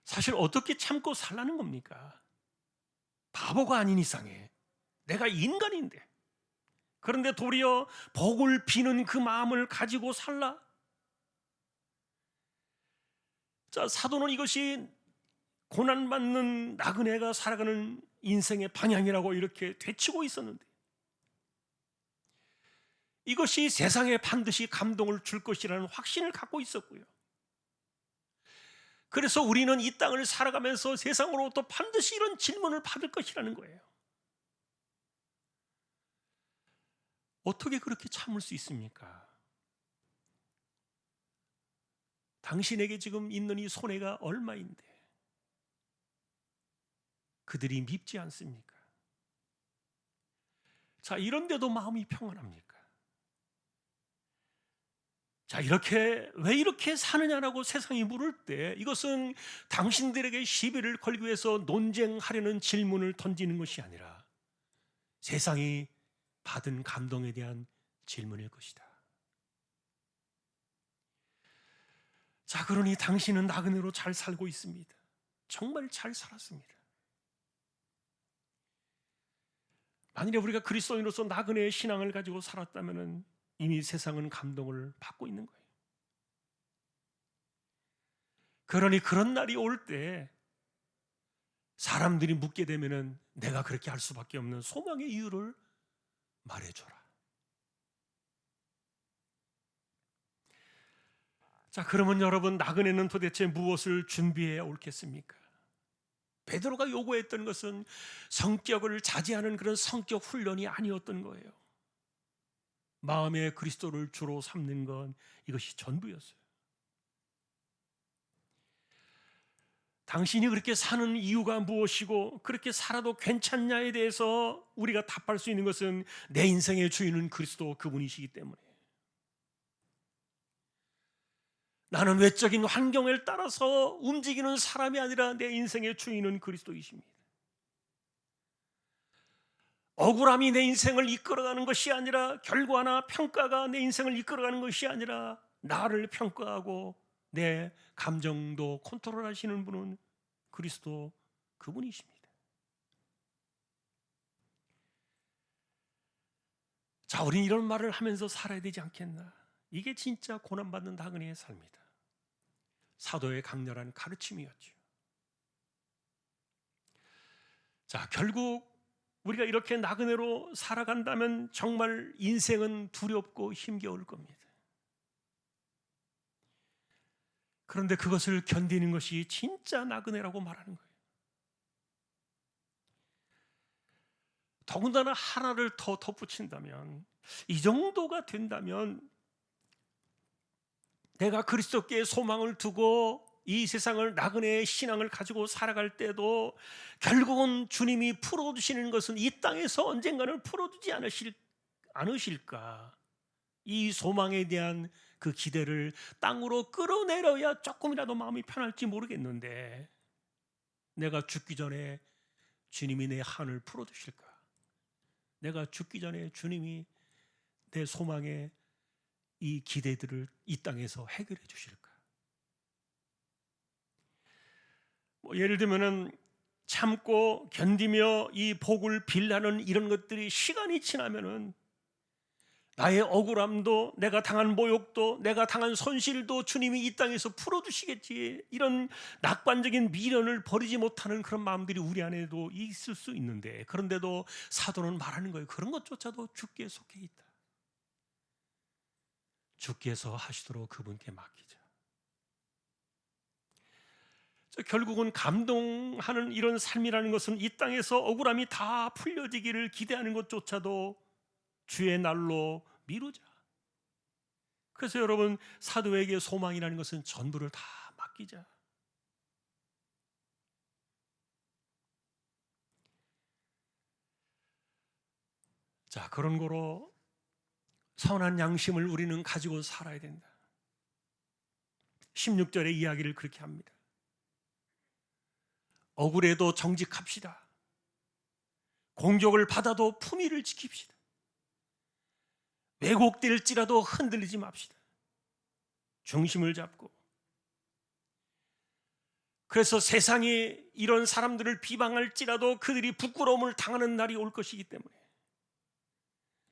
사실 어떻게 참고 살라는 겁니까? 바보가 아닌 이상에 내가 인간인데, 그런데 도리어 복을 비는 그 마음을 가지고 살라? 자, 사도는 이것이 고난받는 나그네가 살아가는 인생의 방향이라고 이렇게 되치고 있었는데, 이것이 세상에 반드시 감동을 줄 것이라는 확신을 갖고 있었고요. 그래서 우리는 이 땅을 살아가면서 세상으로부터 반드시 이런 질문을 받을 것이라는 거예요. 어떻게 그렇게 참을 수 있습니까? 당신에게 지금 있는 이 손해가 얼마인데 그들이 밉지 않습니까? 자, 이런데도 마음이 평안합니까? 자, 왜 이렇게 사느냐라고 세상이 물을 때, 이것은 당신들에게 시비를 걸기 위해서 논쟁하려는 질문을 던지는 것이 아니라 세상이 받은 감동에 대한 질문일 것이다. 자, 그러니 당신은 나그네로 잘 살고 있습니다. 정말 잘 살았습니다. 만일에 우리가 그리스도인으로서 나그네의 신앙을 가지고 살았다면 이미 세상은 감동을 받고 있는 거예요. 그러니 그런 날이 올 때 사람들이 묻게 되면은 내가 그렇게 할 수밖에 없는 소망의 이유를 말해줘라. 자, 그러면 여러분, 나그네는 도대체 무엇을 준비해야 옳겠습니까? 베드로가 요구했던 것은 성격을 자제하는 그런 성격 훈련이 아니었던 거예요. 마음에 그리스도를 주로 삼는 건 이것이 전부였어요. 당신이 그렇게 사는 이유가 무엇이고 그렇게 살아도 괜찮냐에 대해서 우리가 답할 수 있는 것은 내 인생의 주인은 그리스도 그분이시기 때문에, 나는 외적인 환경을 따라서 움직이는 사람이 아니라 내 인생의 주인은 그리스도이십니다. 억울함이 내 인생을 이끌어가는 것이 아니라, 결과나 평가가 내 인생을 이끌어가는 것이 아니라, 나를 평가하고 내 감정도 컨트롤하시는 분은 그리스도 그분이십니다. 자, 우리는 이런 말을 하면서 살아야 되지 않겠나? 이게 진짜 고난받는 나그네의 삶이다. 사도의 강렬한 가르침이었죠. 자, 결국 우리가 이렇게 나그네로 살아간다면 정말 인생은 두렵고 힘겨울 겁니다. 그런데 그것을 견디는 것이 진짜 나그네라고 말하는 거예요. 더군다나 하나를 더 덧붙인다면, 이 정도가 된다면 내가 그리스도께 소망을 두고 이 세상을 나그네의 신앙을 가지고 살아갈 때도 결국은 주님이 풀어주시는 것은 이 땅에서 언젠가는 풀어주지 않으실까? 이 소망에 대한 그 기대를 땅으로 끌어내려야 조금이라도 마음이 편할지 모르겠는데, 내가 죽기 전에 주님이 내 한을 풀어주실까? 내가 죽기 전에 주님이 내 소망의 이 기대들을 이 땅에서 해결해 주실까? 예를 들면은 참고 견디며 이 복을 빌라는 이런 것들이 시간이 지나면은 나의 억울함도, 내가 당한 모욕도, 내가 당한 손실도 주님이 이 땅에서 풀어주시겠지, 이런 낙관적인 미련을 버리지 못하는 그런 마음들이 우리 안에도 있을 수 있는데, 그런데도 사도는 말하는 거예요. 그런 것조차도 주께 속해 있다. 주께서 하시도록 그분께 맡기자. 결국은 감동하는 이런 삶이라는 것은 이 땅에서 억울함이 다 풀려지기를 기대하는 것조차도 주의 날로 미루자. 그래서 여러분, 사도에게 소망이라는 것은 전부를 다 맡기자. 자, 그런 거로 선한 양심을 우리는 가지고 살아야 된다. 16절의 이야기를 그렇게 합니다. 억울해도 정직합시다. 공격을 받아도 품위를 지킵시다. 왜곡될지라도 흔들리지 맙시다. 중심을 잡고. 그래서 세상이 이런 사람들을 비방할지라도 그들이 부끄러움을 당하는 날이 올 것이기 때문에,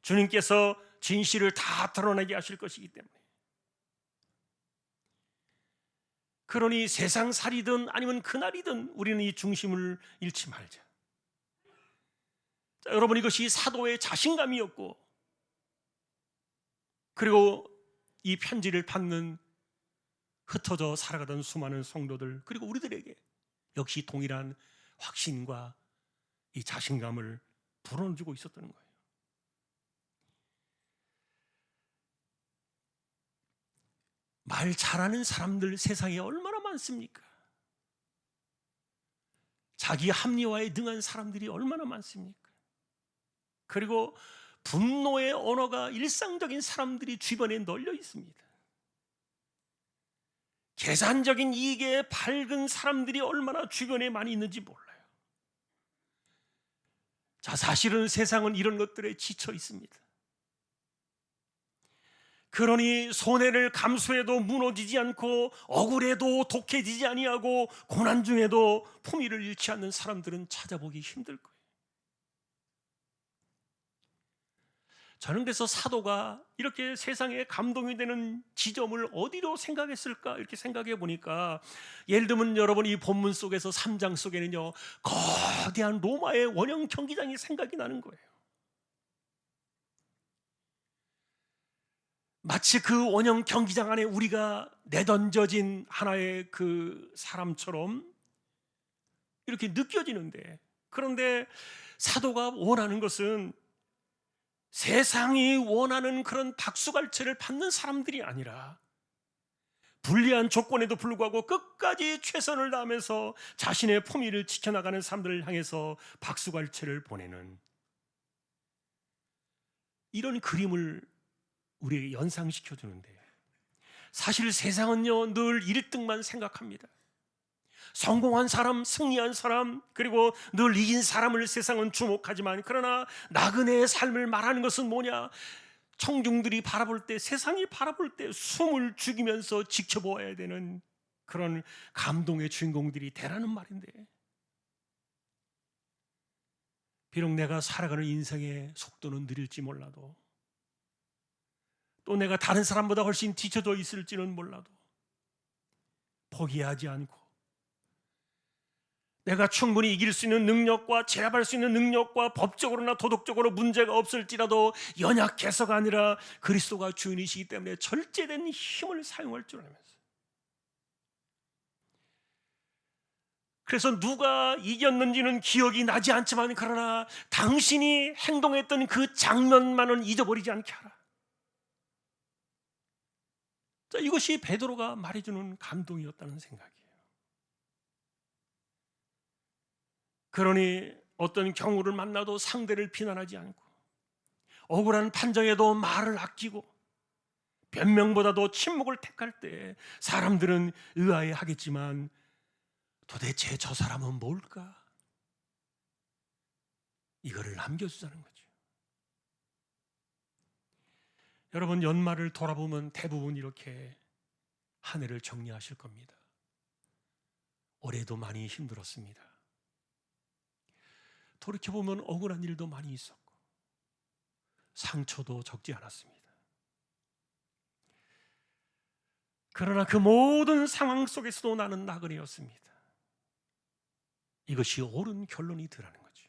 주님께서 진실을 다 드러나게 하실 것이기 때문에, 그러니 세상살이든 아니면 그날이든 우리는 이 중심을 잃지 말자. 자, 여러분, 이것이 사도의 자신감이었고, 그리고 이 편지를 받는 흩어져 살아가던 수많은 성도들, 그리고 우리들에게 역시 동일한 확신과 이 자신감을 불어넣어주고 있었던 거예요. 말 잘하는 사람들 세상에 얼마나 많습니까? 자기 합리화에 능한 사람들이 얼마나 많습니까? 그리고 분노의 언어가 일상적인 사람들이 주변에 널려 있습니다. 계산적인 이익에 밝은 사람들이 얼마나 주변에 많이 있는지 몰라요. 자, 사실은 세상은 이런 것들에 지쳐 있습니다. 그러니 손해를 감수해도 무너지지 않고, 억울해도 독해지지 아니하고, 고난 중에도 품위를 잃지 않는 사람들은 찾아보기 힘들 거예요. 저는 그래서 사도가 이렇게 세상에 감동이 되는 지점을 어디로 생각했을까, 이렇게 생각해 보니까, 예를 들면 여러분, 이 본문 속에서 3장 속에는요, 거대한 로마의 원형 경기장이 생각이 나는 거예요. 마치 그 원형 경기장 안에 우리가 내던져진 하나의 그 사람처럼 이렇게 느껴지는데, 그런데 사도가 원하는 것은 세상이 원하는 그런 박수갈채를 받는 사람들이 아니라, 불리한 조건에도 불구하고 끝까지 최선을 다하면서 자신의 품위를 지켜나가는 사람들을 향해서 박수갈채를 보내는 이런 그림을 우리에게 연상시켜 주는데, 사실 세상은요 늘 1등만 생각합니다. 성공한 사람, 승리한 사람, 그리고 늘 이긴 사람을 세상은 주목하지만, 그러나 나그네의 삶을 말하는 것은 뭐냐? 청중들이 바라볼 때, 세상이 바라볼 때 숨을 죽이면서 지켜보아야 되는 그런 감동의 주인공들이 되라는 말인데, 비록 내가 살아가는 인생의 속도는 느릴지 몰라도, 또 내가 다른 사람보다 훨씬 뒤쳐져 있을지는 몰라도 포기하지 않고, 내가 충분히 이길 수 있는 능력과 제압할 수 있는 능력과 법적으로나 도덕적으로 문제가 없을지라도 연약해서가 아니라 그리스도가 주인이시기 때문에 절제된 힘을 사용할 줄 알면서, 그래서 누가 이겼는지는 기억이 나지 않지만, 그러나 당신이 행동했던 그 장면만은 잊어버리지 않게 하라. 자, 이것이 베드로가 말해주는 감동이었다는 생각이에요. 그러니 어떤 경우를 만나도 상대를 비난하지 않고, 억울한 판정에도 말을 아끼고, 변명보다도 침묵을 택할 때 사람들은 의아해하겠지만, 도대체 저 사람은 뭘까? 이거를 남겨주자는 거죠. 여러분, 연말을 돌아보면 대부분 이렇게 한 해를 정리하실 겁니다. 올해도 많이 힘들었습니다. 돌이켜보면 억울한 일도 많이 있었고, 상처도 적지 않았습니다. 그러나 그 모든 상황 속에서도 나는 나그네였습니다. 이것이 옳은 결론이 드러나는 거죠.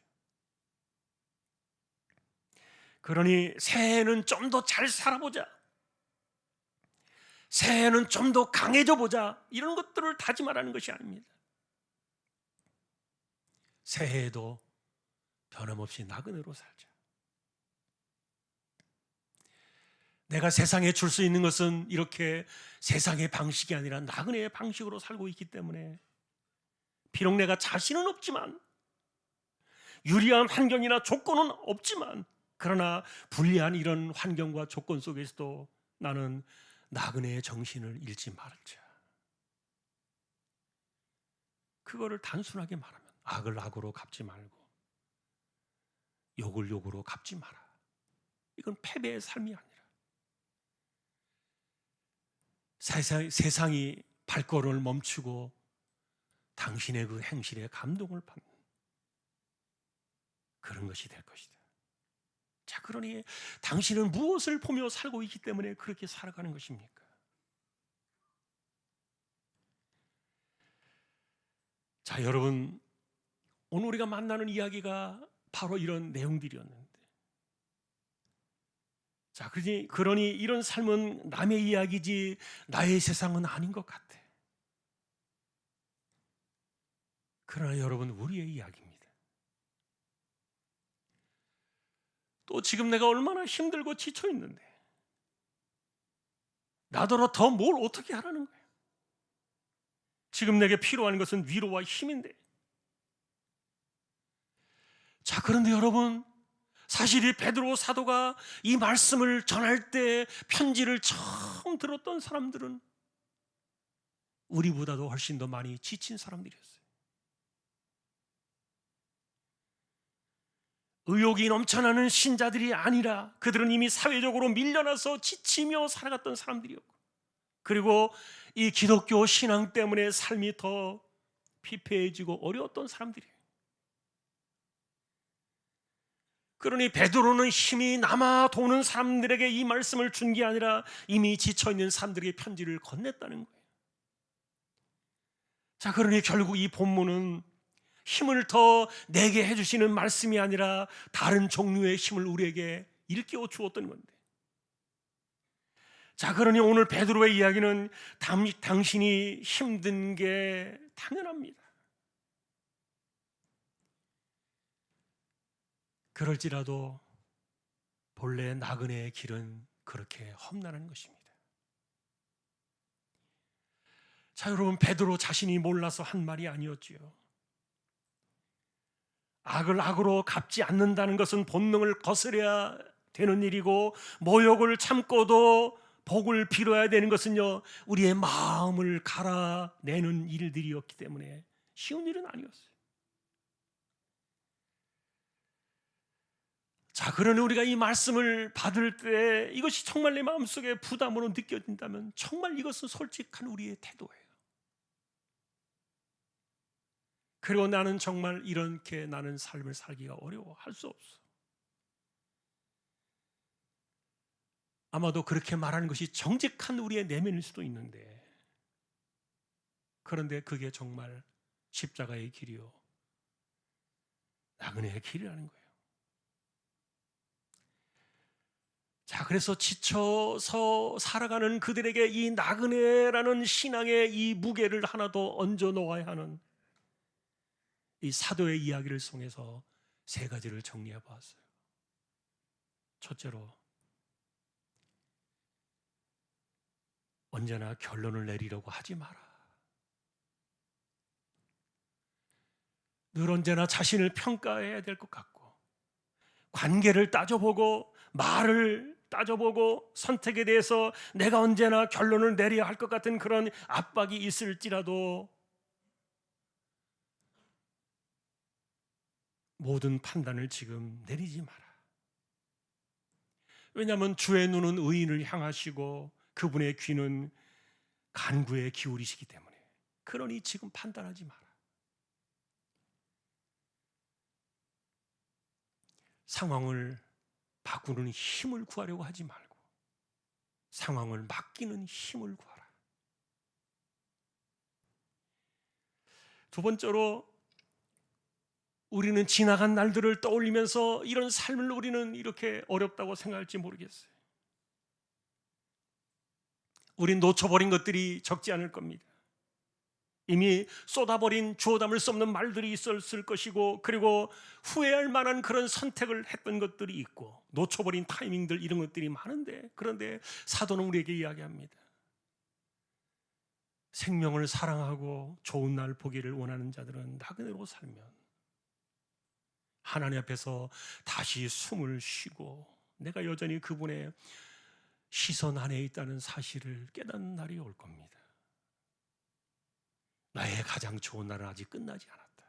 그러니 새해에는 좀 더 잘 살아보자, 새해에는 좀 더 강해져 보자, 이런 것들을 다짐하라는 것이 아닙니다. 새해에도 변함없이 나그네로 살자. 내가 세상에 줄 수 있는 것은 이렇게 세상의 방식이 아니라 나그네의 방식으로 살고 있기 때문에 비록 내가 자신은 없지만, 유리한 환경이나 조건은 없지만, 그러나 불리한 이런 환경과 조건 속에서도 나는 나그네의 정신을 잃지 말자. 그거를 단순하게 말하면 악을 악으로 갚지 말고 욕을 욕으로 갚지 마라. 이건 패배의 삶이 아니라 세상이 발걸음을 멈추고 당신의 그 행실에 감동을 받는 그런 것이 될 것이다. 자, 그러니 당신은 무엇을 보며 살고 있기 때문에 그렇게 살아가는 것입니까? 자, 여러분, 오늘 우리가 만나는 이야기가 바로 이런 내용들이었는데, 자, 그러니 이런 삶은 남의 이야기지 나의 세상은 아닌 것 같아. 그러나 여러분, 우리의 이야기입니다. 또 지금 내가 얼마나 힘들고 지쳐 있는데 나더러 더 뭘 어떻게 하라는 거예요? 지금 내게 필요한 것은 위로와 힘인데. 자, 그런데 여러분, 사실 이 베드로 사도가 이 말씀을 전할 때 편지를 처음 들었던 사람들은 우리보다도 훨씬 더 많이 지친 사람들이었어요. 의욕이 넘쳐나는 신자들이 아니라 그들은 이미 사회적으로 밀려나서 지치며 살아갔던 사람들이었고, 그리고 이 기독교 신앙 때문에 삶이 더 피폐해지고 어려웠던 사람들이에요. 그러니 베드로는 힘이 남아 도는 사람들에게 이 말씀을 준 게 아니라 이미 지쳐있는 사람들에게 편지를 건넸다는 거예요. 자, 그러니 결국 이 본문은 힘을 더 내게 해주시는 말씀이 아니라 다른 종류의 힘을 우리에게 일깨워 주었던 건데, 자, 그러니 오늘 베드로의 이야기는 당신이 힘든 게 당연합니다. 그럴지라도 본래 나그네의 길은 그렇게 험난한 것입니다. 자, 여러분, 베드로 자신이 몰라서 한 말이 아니었지요. 악을 악으로 갚지 않는다는 것은 본능을 거스려야 되는 일이고, 모욕을 참고도 복을 빌어야 되는 것은요, 우리의 마음을 갈아내는 일들이었기 때문에 쉬운 일은 아니었어요. 자, 그러니 우리가 이 말씀을 받을 때 이것이 정말 내 마음속에 부담으로 느껴진다면 정말 이것은 솔직한 우리의 태도예요. 그리고 나는 정말 이렇게 나는 삶을 살기가 어려워, 할 수 없어. 아마도 그렇게 말하는 것이 정직한 우리의 내면일 수도 있는데, 그런데 그게 정말 십자가의 길이요, 나그네의 길이라는 거예요. 자, 그래서 지쳐서 살아가는 그들에게 이 나그네라는 신앙의 이 무게를 하나 더 얹어 놓아야 하는 이 사도의 이야기를 통해서 세 가지를 정리해 보았어요. 첫째로, 언제나 결론을 내리려고 하지 마라. 늘 언제나 자신을 평가해야 될 것 같고, 관계를 따져보고 말을 따져보고 선택에 대해서 내가 언제나 결론을 내려야 할 것 같은 그런 압박이 있을지라도 모든 판단을 지금 내리지 마라. 왜냐하면 주의 눈은 의인을 향하시고 그분의 귀는 간구에 기울이시기 때문에. 그러니 지금 판단하지 마라. 상황을 바꾸는 힘을 구하려고 하지 말고 상황을 맡기는 힘을 구하라. 두 번째로, 우리는 지나간 날들을 떠올리면서 이런 삶을 우리는 이렇게 어렵다고 생각할지 모르겠어요. 우린 놓쳐버린 것들이 적지 않을 겁니다. 이미 쏟아버린 주워 담을 수 없는 말들이 있었을 것이고, 그리고 후회할 만한 그런 선택을 했던 것들이 있고, 놓쳐버린 타이밍들, 이런 것들이 많은데, 그런데 사도는 우리에게 이야기합니다. 생명을 사랑하고 좋은 날 보기를 원하는 자들은 나그네로 살면 하나님 앞에서 다시 숨을 쉬고 내가 여전히 그분의 시선 안에 있다는 사실을 깨닫는 날이 올 겁니다. 나의 가장 좋은 날은 아직 끝나지 않았다.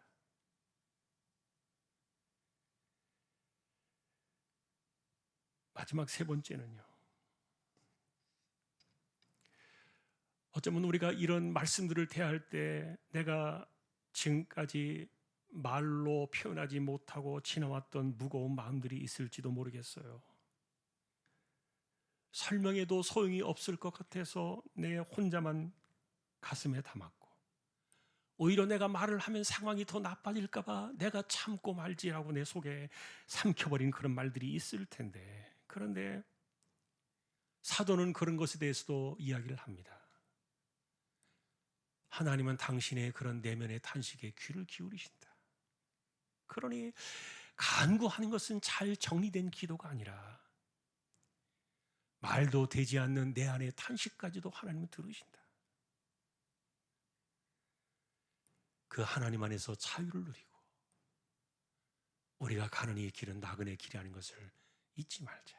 마지막 세 번째는요, 어쩌면 우리가 이런 말씀들을 대할 때 내가 지금까지 말로 표현하지 못하고 지나왔던 무거운 마음들이 있을지도 모르겠어요. 설명해도 소용이 없을 것 같아서 내 혼자만 가슴에 담았고, 오히려 내가 말을 하면 상황이 더 나빠질까 봐 내가 참고 말지라고 내 속에 삼켜버린 그런 말들이 있을 텐데, 그런데 사도는 그런 것에 대해서도 이야기를 합니다. 하나님은 당신의 그런 내면의 탄식에 귀를 기울이신다. 그러니 간구하는 것은 잘 정리된 기도가 아니라 말도 되지 않는 내 안의 탄식까지도 하나님은 들으신다. 그 하나님 안에서 자유를 누리고 우리가 가는 이 길은 나그네 길이 아닌 것을 잊지 말자.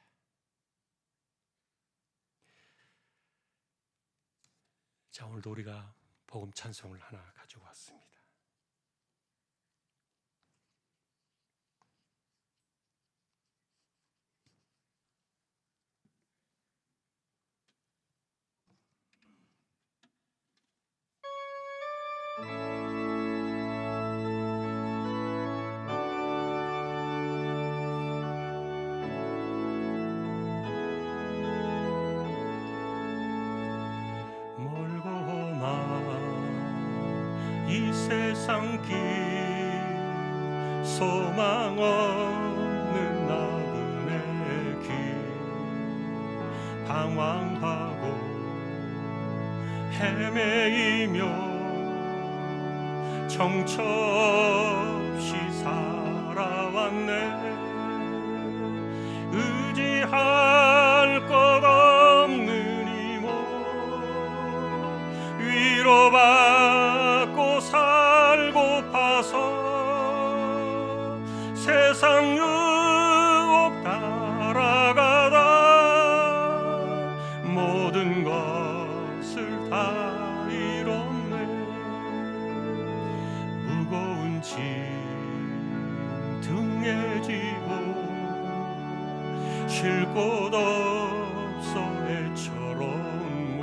자, 오늘도 우리가 복음 찬송을 하나 가지고 왔습니다. 이 세상 길 소망 없는 나그네 길 방황하고 헤매이며 정처 없이 살아왔네. 의지할 것 없는 이모 위로받고 살고파서 세상 유혹 따라가다 모든 것을 다 잃었네. 무거운 짐 등에 지고 쉴 곳 없어 애처로운 몸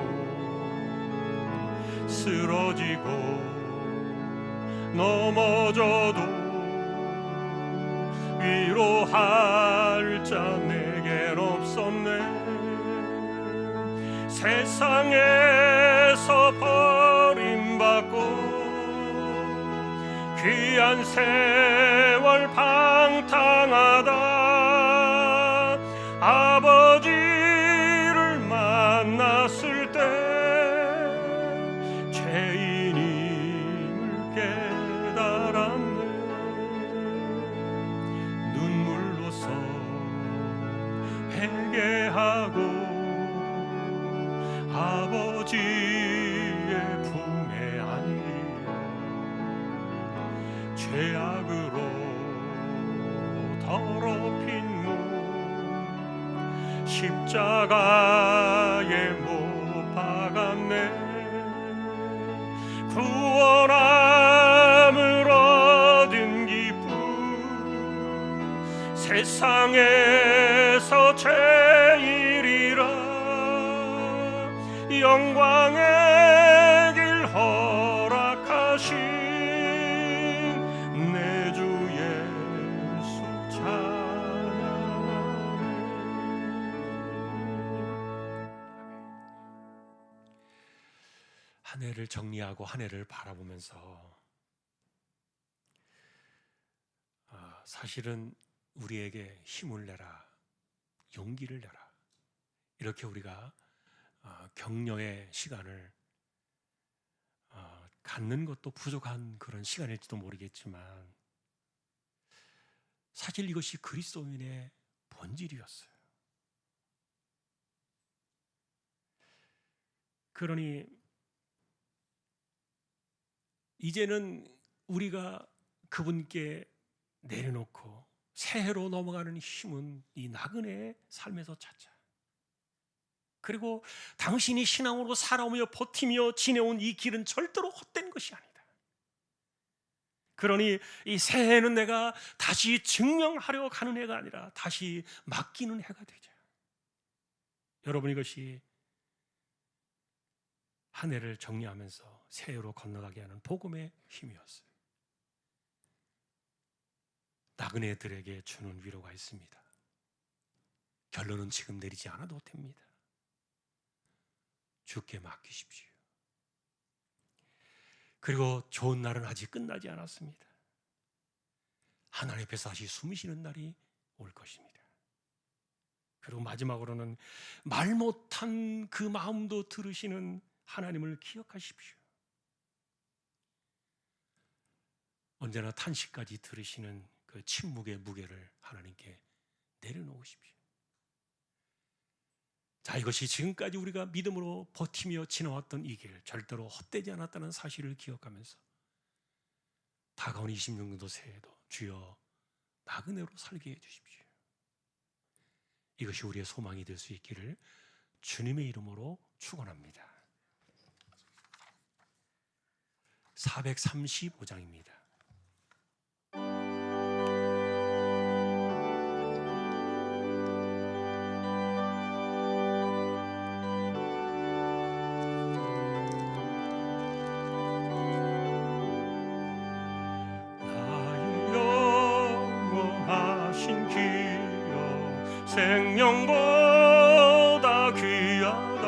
쓰러지고 넘어져도 위로할 자 내겐 없었네. 세상에서 버림받고 귀한 세월 방탕하다 아버지를 만났을 때 죄인임을 깨달았네. 눈물로써 회개하고 아버지의 품에 안기어 죄악으로 더럽힌 몸 십자가에 못 박았네. 구원함을 얻은 기쁨 세상에서 제일이라 영광의 길 허락하신 내 주 예수 찬양하네. 한 해를 정리하고 한 해를 바라보면서 사실은 우리에게 힘을 내라, 용기를 내라, 이렇게 우리가 격려의 시간을 갖는 것도 부족한 그런 시간일지도 모르겠지만 사실 이것이 그리스도인의 본질이었어요. 그러니 이제는 우리가 그분께 내려놓고 새해로 넘어가는 힘은 이 나그네의 삶에서 찾자. 그리고 당신이 신앙으로 살아오며 버티며 지내온 이 길은 절대로 헛된 것이 아니다. 그러니 이 새해는 내가 다시 증명하려 가는 해가 아니라 다시 맡기는 해가 되자. 여러분, 이것이 한 해를 정리하면서 새해로 건너가게 하는 복음의 힘이었어요. 나그네들에게 주는 위로가 있습니다. 결론은 지금 내리지 않아도 됩니다. 주께 맡기십시오. 그리고 좋은 날은 아직 끝나지 않았습니다. 하나님 앞에서 다시 숨 쉬는 날이 올 것입니다. 그리고 마지막으로는 말 못한 그 마음도 들으시는 하나님을 기억하십시오. 언제나 탄식까지 들으시는 그 침묵의 무게를 하나님께 내려놓으십시오. 자, 이것이 지금까지 우리가 믿음으로 버티며 지나왔던 이 길, 절대로 헛되지 않았다는 사실을 기억하면서 다가온 26년도 새해도 주여 나그네로 살게 해주십시오. 이것이 우리의 소망이 될 수 있기를 주님의 이름으로 축원합니다. 435장입니다. 생명보다 귀하다.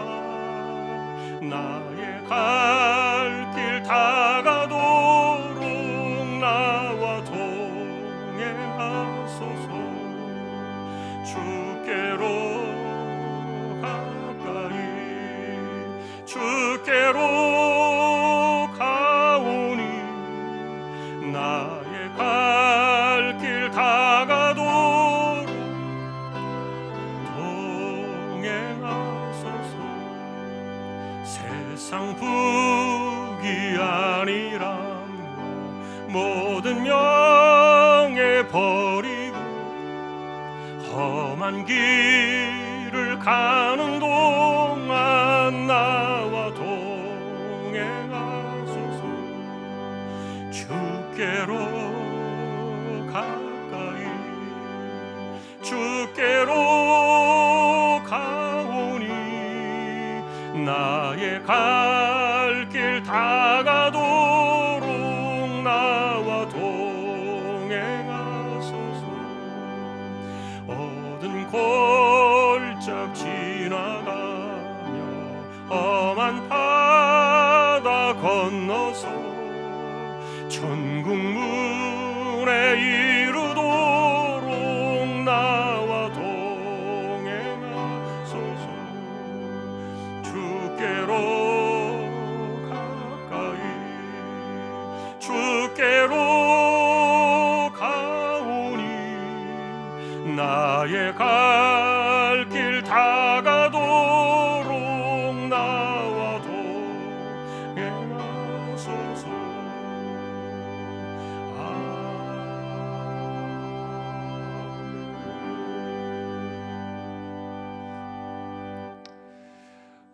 나의 갈 길 다가도록 나와 동행하소서. 주께로 가까이 주께로 가오니 나의 갈 길 다가도록 동행하소서. 세상 북이 아니라 모든 명예 버리고 험한 길을 가는 동안 나와 동행하소서. 주께로 가까이 주께로 가오니 나의 갈 길 다가도록 나와 동행하소서. 어두운 골짝 지나가며 험한 바다 건너서 천국 문에 이르도록 나와 동행하소서. 주께로 가까이 주께로 가오니 나의 갈 길 다가도록 나와 동행하소서.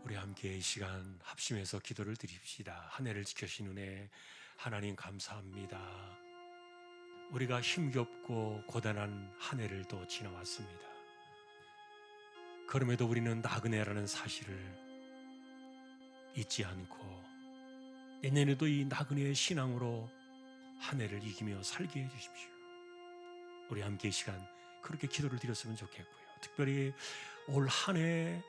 우리 함께 이 시간 합심해서 기도를 드립시다. 한 해를 지켜주신 은혜 하나님 감사합니다. 우리가 힘겹고 고단한 한 해를 또 지나왔습니다. 그럼에도 우리는 나그네라는 사실을 잊지 않고 내년에도 이 나그네의 신앙으로 한 해를 이기며 살게 해주십시오. 우리 함께 이 시간 그렇게 기도를 드렸으면 좋겠고요. 특별히 올 한 해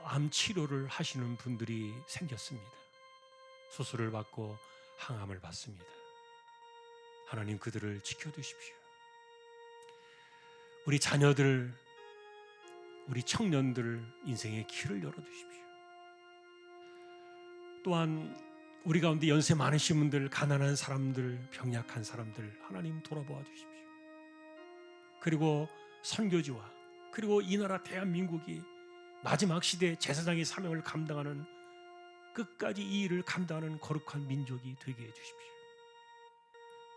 암 치료를 하시는 분들이 생겼습니다. 수술을 받고 항암을 받습니다. 하나님 그들을 지켜주십시오. 우리 자녀들, 우리 청년들 인생의 길을 열어주십시오. 또한 우리 가운데 연세 많으신 분들, 가난한 사람들, 병약한 사람들 하나님 돌아보아 주십시오. 그리고 선교지와 그리고 이 나라 대한민국이 마지막 시대 제사장의 사명을 감당하는, 끝까지 이 일을 감당하는 거룩한 민족이 되게 해주십시오.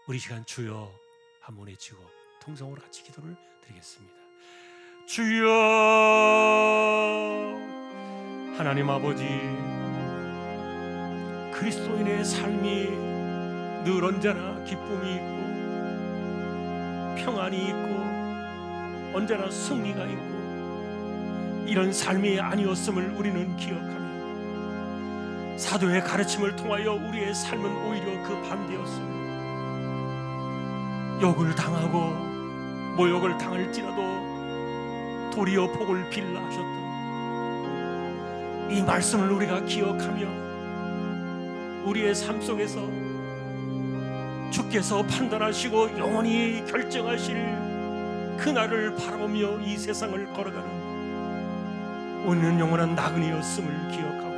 우리 시간 주여 한번 외치고 통성으로 같이 기도를 드리겠습니다. 주여, 하나님 아버지, 그리스도인의 삶이 늘 언제나 기쁨이 있고 평안이 있고 언제나 승리가 있고 이런 삶이 아니었음을 우리는 기억하며 사도의 가르침을 통하여 우리의 삶은 오히려 그 반대였음을, 욕을 당하고 모욕을 당할지라도 도리어 복을 빌라 하셨던 이 말씀을 우리가 기억하며 우리의 삶 속에서 주께서 판단하시고 영원히 결정하실 그날을 바라보며 이 세상을 걸어가는 우리는 영원한 나그네였음을 기억하고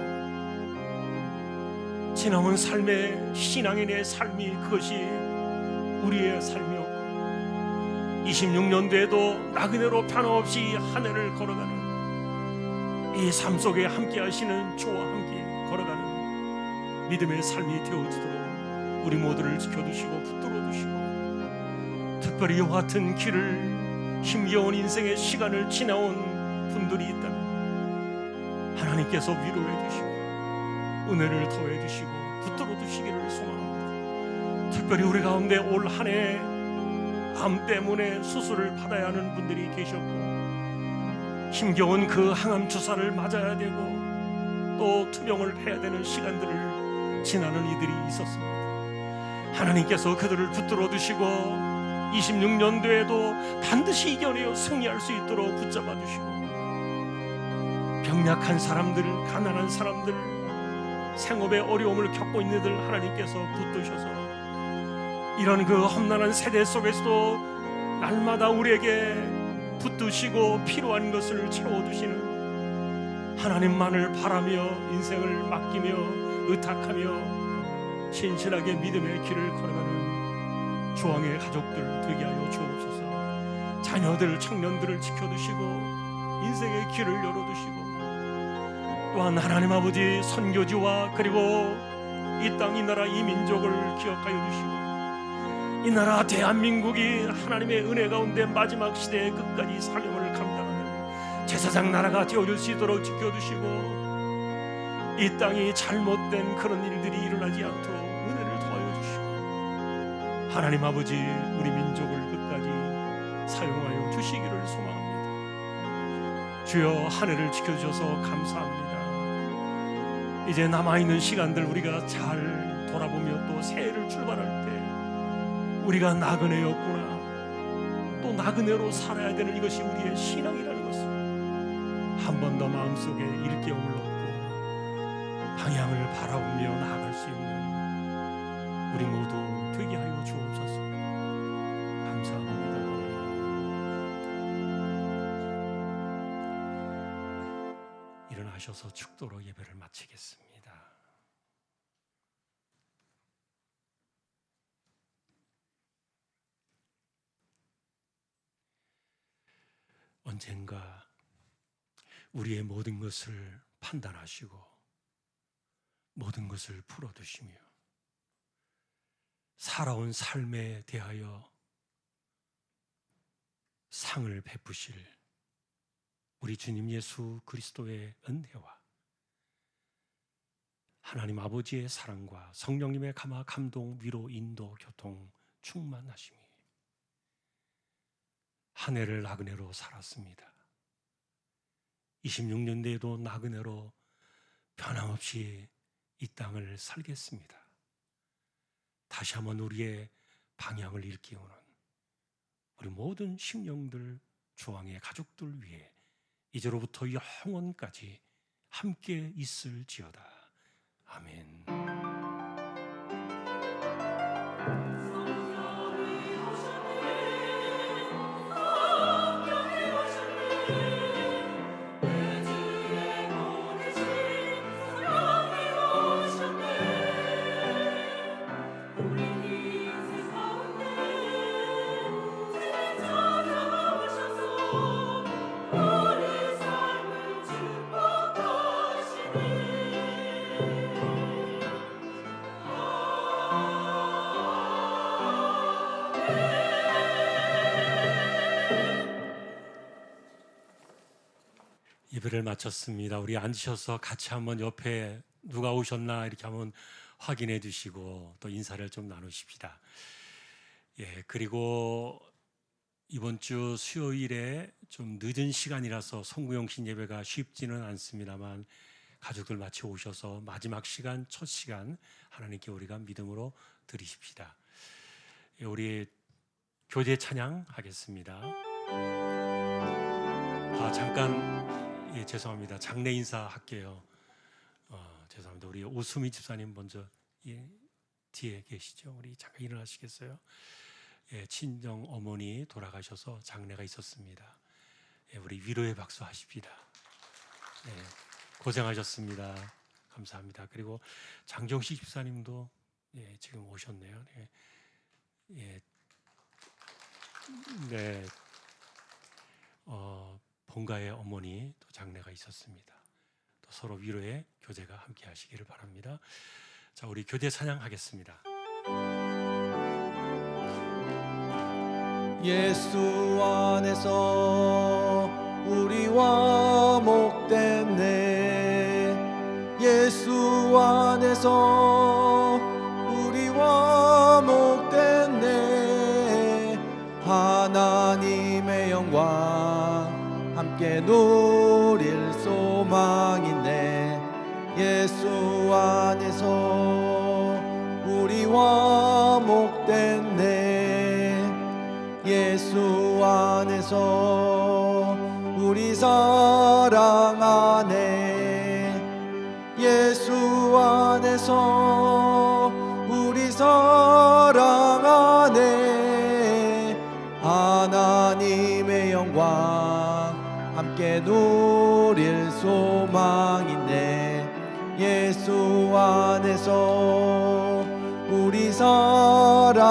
지나온 삶의 신앙인의 삶이 그것이 우리의 삶이었고 26년도에도 나그네로 변함없이 한 해를 걸어가는 이 삶 속에 함께 하시는 주와 함께 걸어가는 믿음의 삶이 되어지도록 우리 모두를 지켜주시고 붙들어 주시고, 특별히 이와 같은 길을 힘겨운 인생의 시간을 지나온 분들이 있다면 하나님께서 위로해 주시고 은혜를 더해 주시고 붙들어 주시기를 소망합니다. 특별히 우리 가운데 올 한 해 암 때문에 수술을 받아야 하는 분들이 계셨고 힘겨운 그 항암 주사를 맞아야 되고 또 투병을 해야 되는 시간들을 지나는 이들이 있었습니다. 하나님께서 그들을 붙들어 주시고 26년도에도 반드시 이겨내어 승리할 수 있도록 붙잡아 주시고, 병약한 사람들, 가난한 사람들, 생업의 어려움을 겪고 있는 이들 하나님께서 붙드셔서 이런 그 험난한 세대 속에서도 날마다 우리에게 붙드시고 필요한 것을 채워주시는 하나님만을 바라며 인생을 맡기며 의탁하며 신실하게 믿음의 길을 걸어가는 주왕의 가족들 되게 하여 주옵소서. 자녀들, 청년들을 지켜주시고 인생의 길을 열어주시고, 또한 하나님 아버지 선교지와 그리고 이 땅, 이 나라, 이 민족을 기억하여 주시고 이 나라 대한민국이 하나님의 은혜 가운데 마지막 시대의 끝까지 사명을 감당하는 제사장 나라가 되어줄 수 있도록 지켜주시고 이 땅이 잘못된 그런 일들이 일어나지 않도록 은혜를 더하여 주시고 하나님 아버지 우리 민족을 끝까지 사용하여 주시기를 소망합니다. 주여 한 해를 지켜주셔서 감사합니다. 이제 남아있는 시간들 우리가 잘 돌아보며 또 새해를 출발할 때 우리가 나그네였구나, 또 나그네로 살아야 되는 이것이 우리의 신앙이라는 것을 한 번 더 마음속에 일깨움을 얻고 방향을 바라보며 나아갈 수 있는 우리 모두 되게 하여 주옵소서. 감사합니다. 일어나셔서 축도로 예배를 마치겠습니다. 언젠가 우리의 모든 것을 판단하시고 모든 것을 풀어두시며 살아온 삶에 대하여 상을 베푸실 우리 주님 예수 그리스도의 은혜와 하나님 아버지의 사랑과 성령님의 감화, 감동, 위로, 인도, 교통, 충만하심이 한 해를 나그네로 살았습니다. 26년대에도 나그네로 변함없이 이 땅을 살겠습니다. 다시 한번 우리의 방향을 일깨우는 우리 모든 심령들, 주왕의 가족들 위해 이제로부터 영원까지 함께 있을지어다. 아멘. 예배를 마쳤습니다. 우리 앉으셔서 같이 한번 옆에 누가 오셨나 이렇게 한번 확인해 주시고 또 인사를 좀 나누십시다. 그리고 이번 주 수요일에 좀 늦은 시간이라서 송구영신 예배가 쉽지는 않습니다만 가족들 마치 오셔서 마지막 시간, 첫 시간 하나님께 우리가 믿음으로 드리십시다. 우리 교제 찬양 하겠습니다. 잠깐 죄송합니다. 장례 인사 할게요. 죄송합니다. 우리 오수미 집사님 먼저 뒤에 계시죠? 우리 잠깐 일어나시겠어요? 친정 어머니 돌아가셔서 장례가 있었습니다. 우리 위로의 박수 하십시다. 고생하셨습니다. 감사합니다. 그리고 장정식 집사님도 지금 오셨네요. 본가의 어머니 또 장례가 있었습니다. 또 서로 위로의 교제가 함께 하시기를 바랍니다. 자, 우리 교제 찬양하겠습니다. 예수 안에서 우리와 목됐네. 예수 안에서 우리와 목됐네. 하나님의 영광 함께 누릴 소망이네. 예수 안에서 우리와 목됐네. 예수 안에서 우리 사랑하네. 예수 안에서 우리 사랑하네. 하나님의 영광 함께 누릴 소망이네. 예수 안에서 우리 사랑하네.